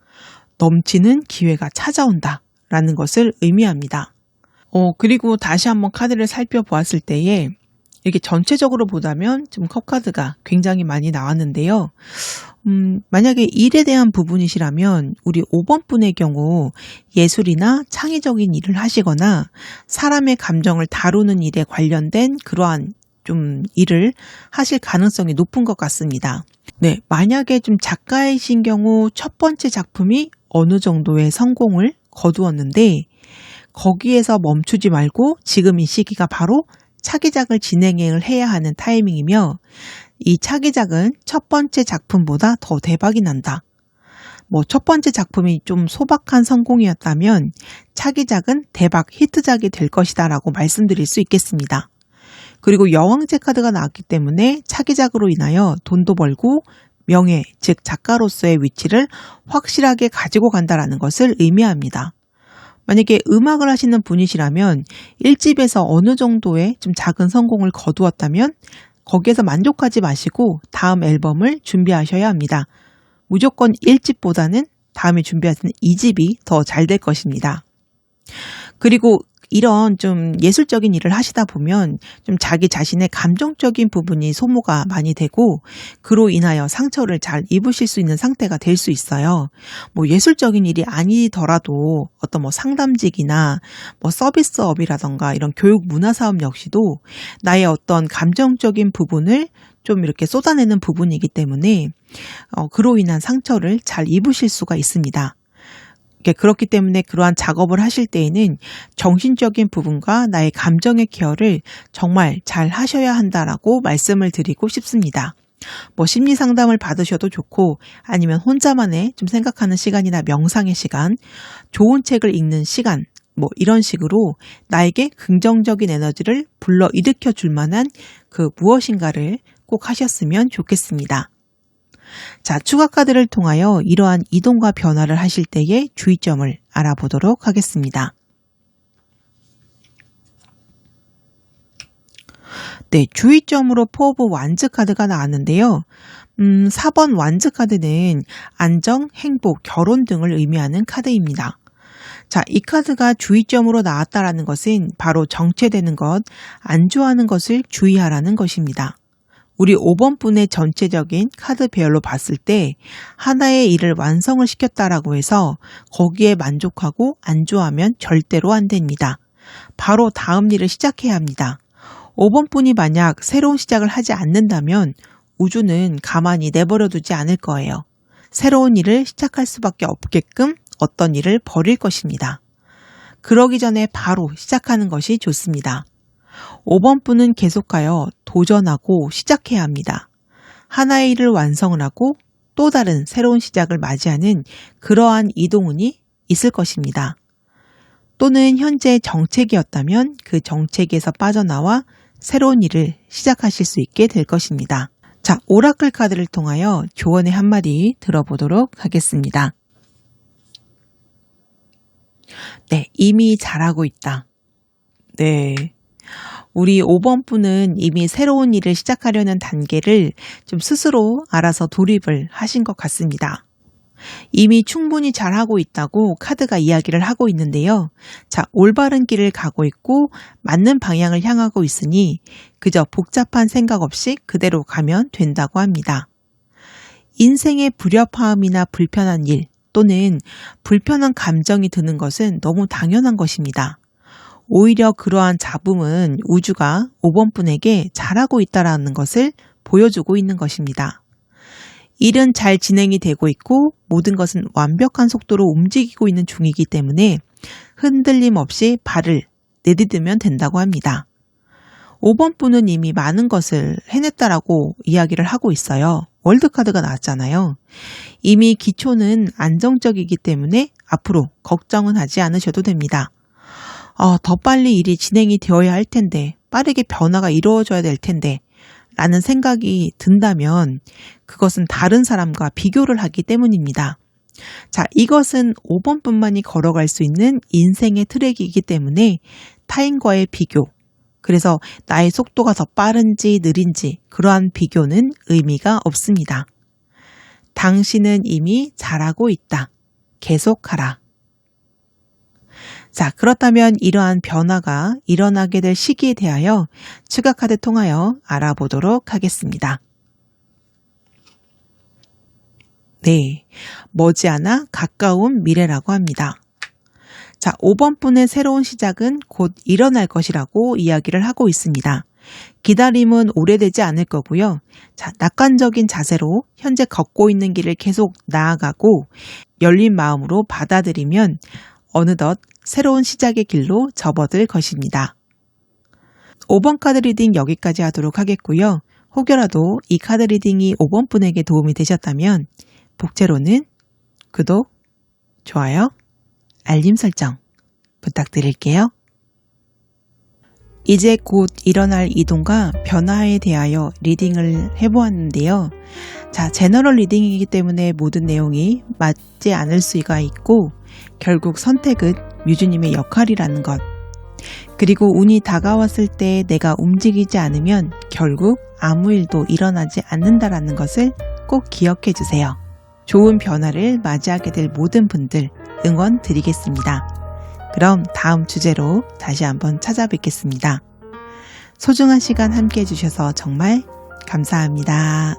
넘치는 기회가 찾아온다 라는 것을 의미합니다. 그리고 다시 한번 카드를 살펴보았을 때에 이렇게 전체적으로 보자면 좀 컵카드가 굉장히 많이 나왔는데요. 만약에 일에 대한 부분이시라면 우리 5번 분의 경우 예술이나 창의적인 일을 하시거나 사람의 감정을 다루는 일에 관련된 그러한 좀 일을 하실 가능성이 높은 것 같습니다. 네, 만약에 좀 작가이신 경우 첫 번째 작품이 어느 정도의 성공을 거두었는데 거기에서 멈추지 말고 지금 이 시기가 바로 차기작을 진행을 해야 하는 타이밍이며 이 차기작은 첫 번째 작품보다 더 대박이 난다. 첫 번째 작품이 좀 소박한 성공이었다면 차기작은 대박 히트작이 될 것이다 라고 말씀드릴 수 있겠습니다. 그리고 여왕제 카드가 나왔기 때문에 차기작으로 인하여 돈도 벌고 명예, 즉 작가로서의 위치를 확실하게 가지고 간다라는 것을 의미합니다. 만약에 음악을 하시는 분이시라면 1집에서 어느 정도의 좀 작은 성공을 거두었다면 거기에서 만족하지 마시고 다음 앨범을 준비하셔야 합니다. 무조건 1집보다는 다음에 준비하시는 2집이 더 잘 될 것입니다. 그리고 이런 좀 예술적인 일을 하시다 보면 좀 자기 자신의 감정적인 부분이 소모가 많이 되고 그로 인하여 상처를 잘 입으실 수 있는 상태가 될 수 있어요. 예술적인 일이 아니더라도 어떤 상담직이나 서비스업이라던가 이런 교육 문화 사업 역시도 나의 어떤 감정적인 부분을 좀 이렇게 쏟아내는 부분이기 때문에 그로 인한 상처를 잘 입으실 수가 있습니다. 그렇기 때문에 그러한 작업을 하실 때에는 정신적인 부분과 나의 감정의 케어를 정말 잘 하셔야 한다라고 말씀을 드리고 싶습니다. 심리 상담을 받으셔도 좋고 아니면 혼자만의 좀 생각하는 시간이나 명상의 시간, 좋은 책을 읽는 시간, 이런 식으로 나에게 긍정적인 에너지를 불러 일으켜 줄 만한 그 무엇인가를 꼭 하셨으면 좋겠습니다. 자, 추가 카드를 통하여 이러한 이동과 변화를 하실 때의 주의점을 알아보도록 하겠습니다. 네, 주의점으로 4 오브 완즈 카드가 나왔는데요. 4번 완즈 카드는 안정, 행복, 결혼 등을 의미하는 카드입니다. 자, 이 카드가 주의점으로 나왔다라는 것은 바로 정체되는 것, 안 좋아하는 것을 주의하라는 것입니다. 우리 5번 분의 전체적인 카드 배열로 봤을 때 하나의 일을 완성을 시켰다라고 해서 거기에 만족하고 안주하면 절대로 안 됩니다. 바로 다음 일을 시작해야 합니다. 5번 분이 만약 새로운 시작을 하지 않는다면 우주는 가만히 내버려 두지 않을 거예요. 새로운 일을 시작할 수밖에 없게끔 어떤 일을 버릴 것입니다. 그러기 전에 바로 시작하는 것이 좋습니다. 5번 분은 계속하여 도전하고 시작해야 합니다. 하나의 일을 완성을 하고 또 다른 새로운 시작을 맞이하는 그러한 이동운이 있을 것입니다. 또는 현재 정책이었다면 그 정책에서 빠져나와 새로운 일을 시작하실 수 있게 될 것입니다. 자, 오라클 카드를 통하여 조언의 한마디 들어보도록 하겠습니다. 네, 이미 잘하고 있다. 네. 우리 5번 분은 이미 새로운 일을 시작하려는 단계를 좀 스스로 알아서 돌입을 하신 것 같습니다. 이미 충분히 잘하고 있다고 카드가 이야기를 하고 있는데요. 자, 올바른 길을 가고 있고 맞는 방향을 향하고 있으니 그저 복잡한 생각 없이 그대로 가면 된다고 합니다. 인생의 불협화음이나 불편한 일 또는 불편한 감정이 드는 것은 너무 당연한 것입니다. 오히려 그러한 잡음은 우주가 5번 분에게 잘하고 있다는 것을 보여주고 있는 것입니다. 일은 잘 진행이 되고 있고 모든 것은 완벽한 속도로 움직이고 있는 중이기 때문에 흔들림 없이 발을 내디디면 된다고 합니다. 5번 분은 이미 많은 것을 해냈다라고 이야기를 하고 있어요. 월드카드가 나왔잖아요. 이미 기초는 안정적이기 때문에 앞으로 걱정은 하지 않으셔도 됩니다. 더 빨리 일이 진행이 되어야 할 텐데, 빠르게 변화가 이루어져야 될 텐데 라는 생각이 든다면 그것은 다른 사람과 비교를 하기 때문입니다. 자, 이것은 5번 분만이 걸어갈 수 있는 인생의 트랙이기 때문에 타인과의 비교, 그래서 나의 속도가 더 빠른지 느린지 그러한 비교는 의미가 없습니다. 당신은 이미 잘하고 있다. 계속하라. 자, 그렇다면 이러한 변화가 일어나게 될 시기에 대하여 추가 카드 통하여 알아보도록 하겠습니다. 네, 머지않아 가까운 미래라고 합니다. 자, 5번 분의 새로운 시작은 곧 일어날 것이라고 이야기를 하고 있습니다. 기다림은 오래되지 않을 거고요. 자, 낙관적인 자세로 현재 걷고 있는 길을 계속 나아가고 열린 마음으로 받아들이면 어느덧 새로운 시작의 길로 접어들 것입니다. 5번 카드 리딩 여기까지 하도록 하겠고요. 혹여라도 이 카드 리딩이 5번 분에게 도움이 되셨다면 복제로는 구독, 좋아요, 알림 설정 부탁드릴게요. 이제 곧 일어날 이동과 변화에 대하여 리딩을 해보았는데요. 자, 제너럴 리딩이기 때문에 모든 내용이 맞지 않을 수가 있고 결국 선택은 뮤즈님의 역할이라는 것. 그리고 운이 다가왔을 때 내가 움직이지 않으면 결국 아무 일도 일어나지 않는다라는 것을 꼭 기억해 주세요. 좋은 변화를 맞이하게 될 모든 분들 응원 드리겠습니다. 그럼 다음 주제로 다시 한번 찾아뵙겠습니다. 소중한 시간 함께 해주셔서 정말 감사합니다.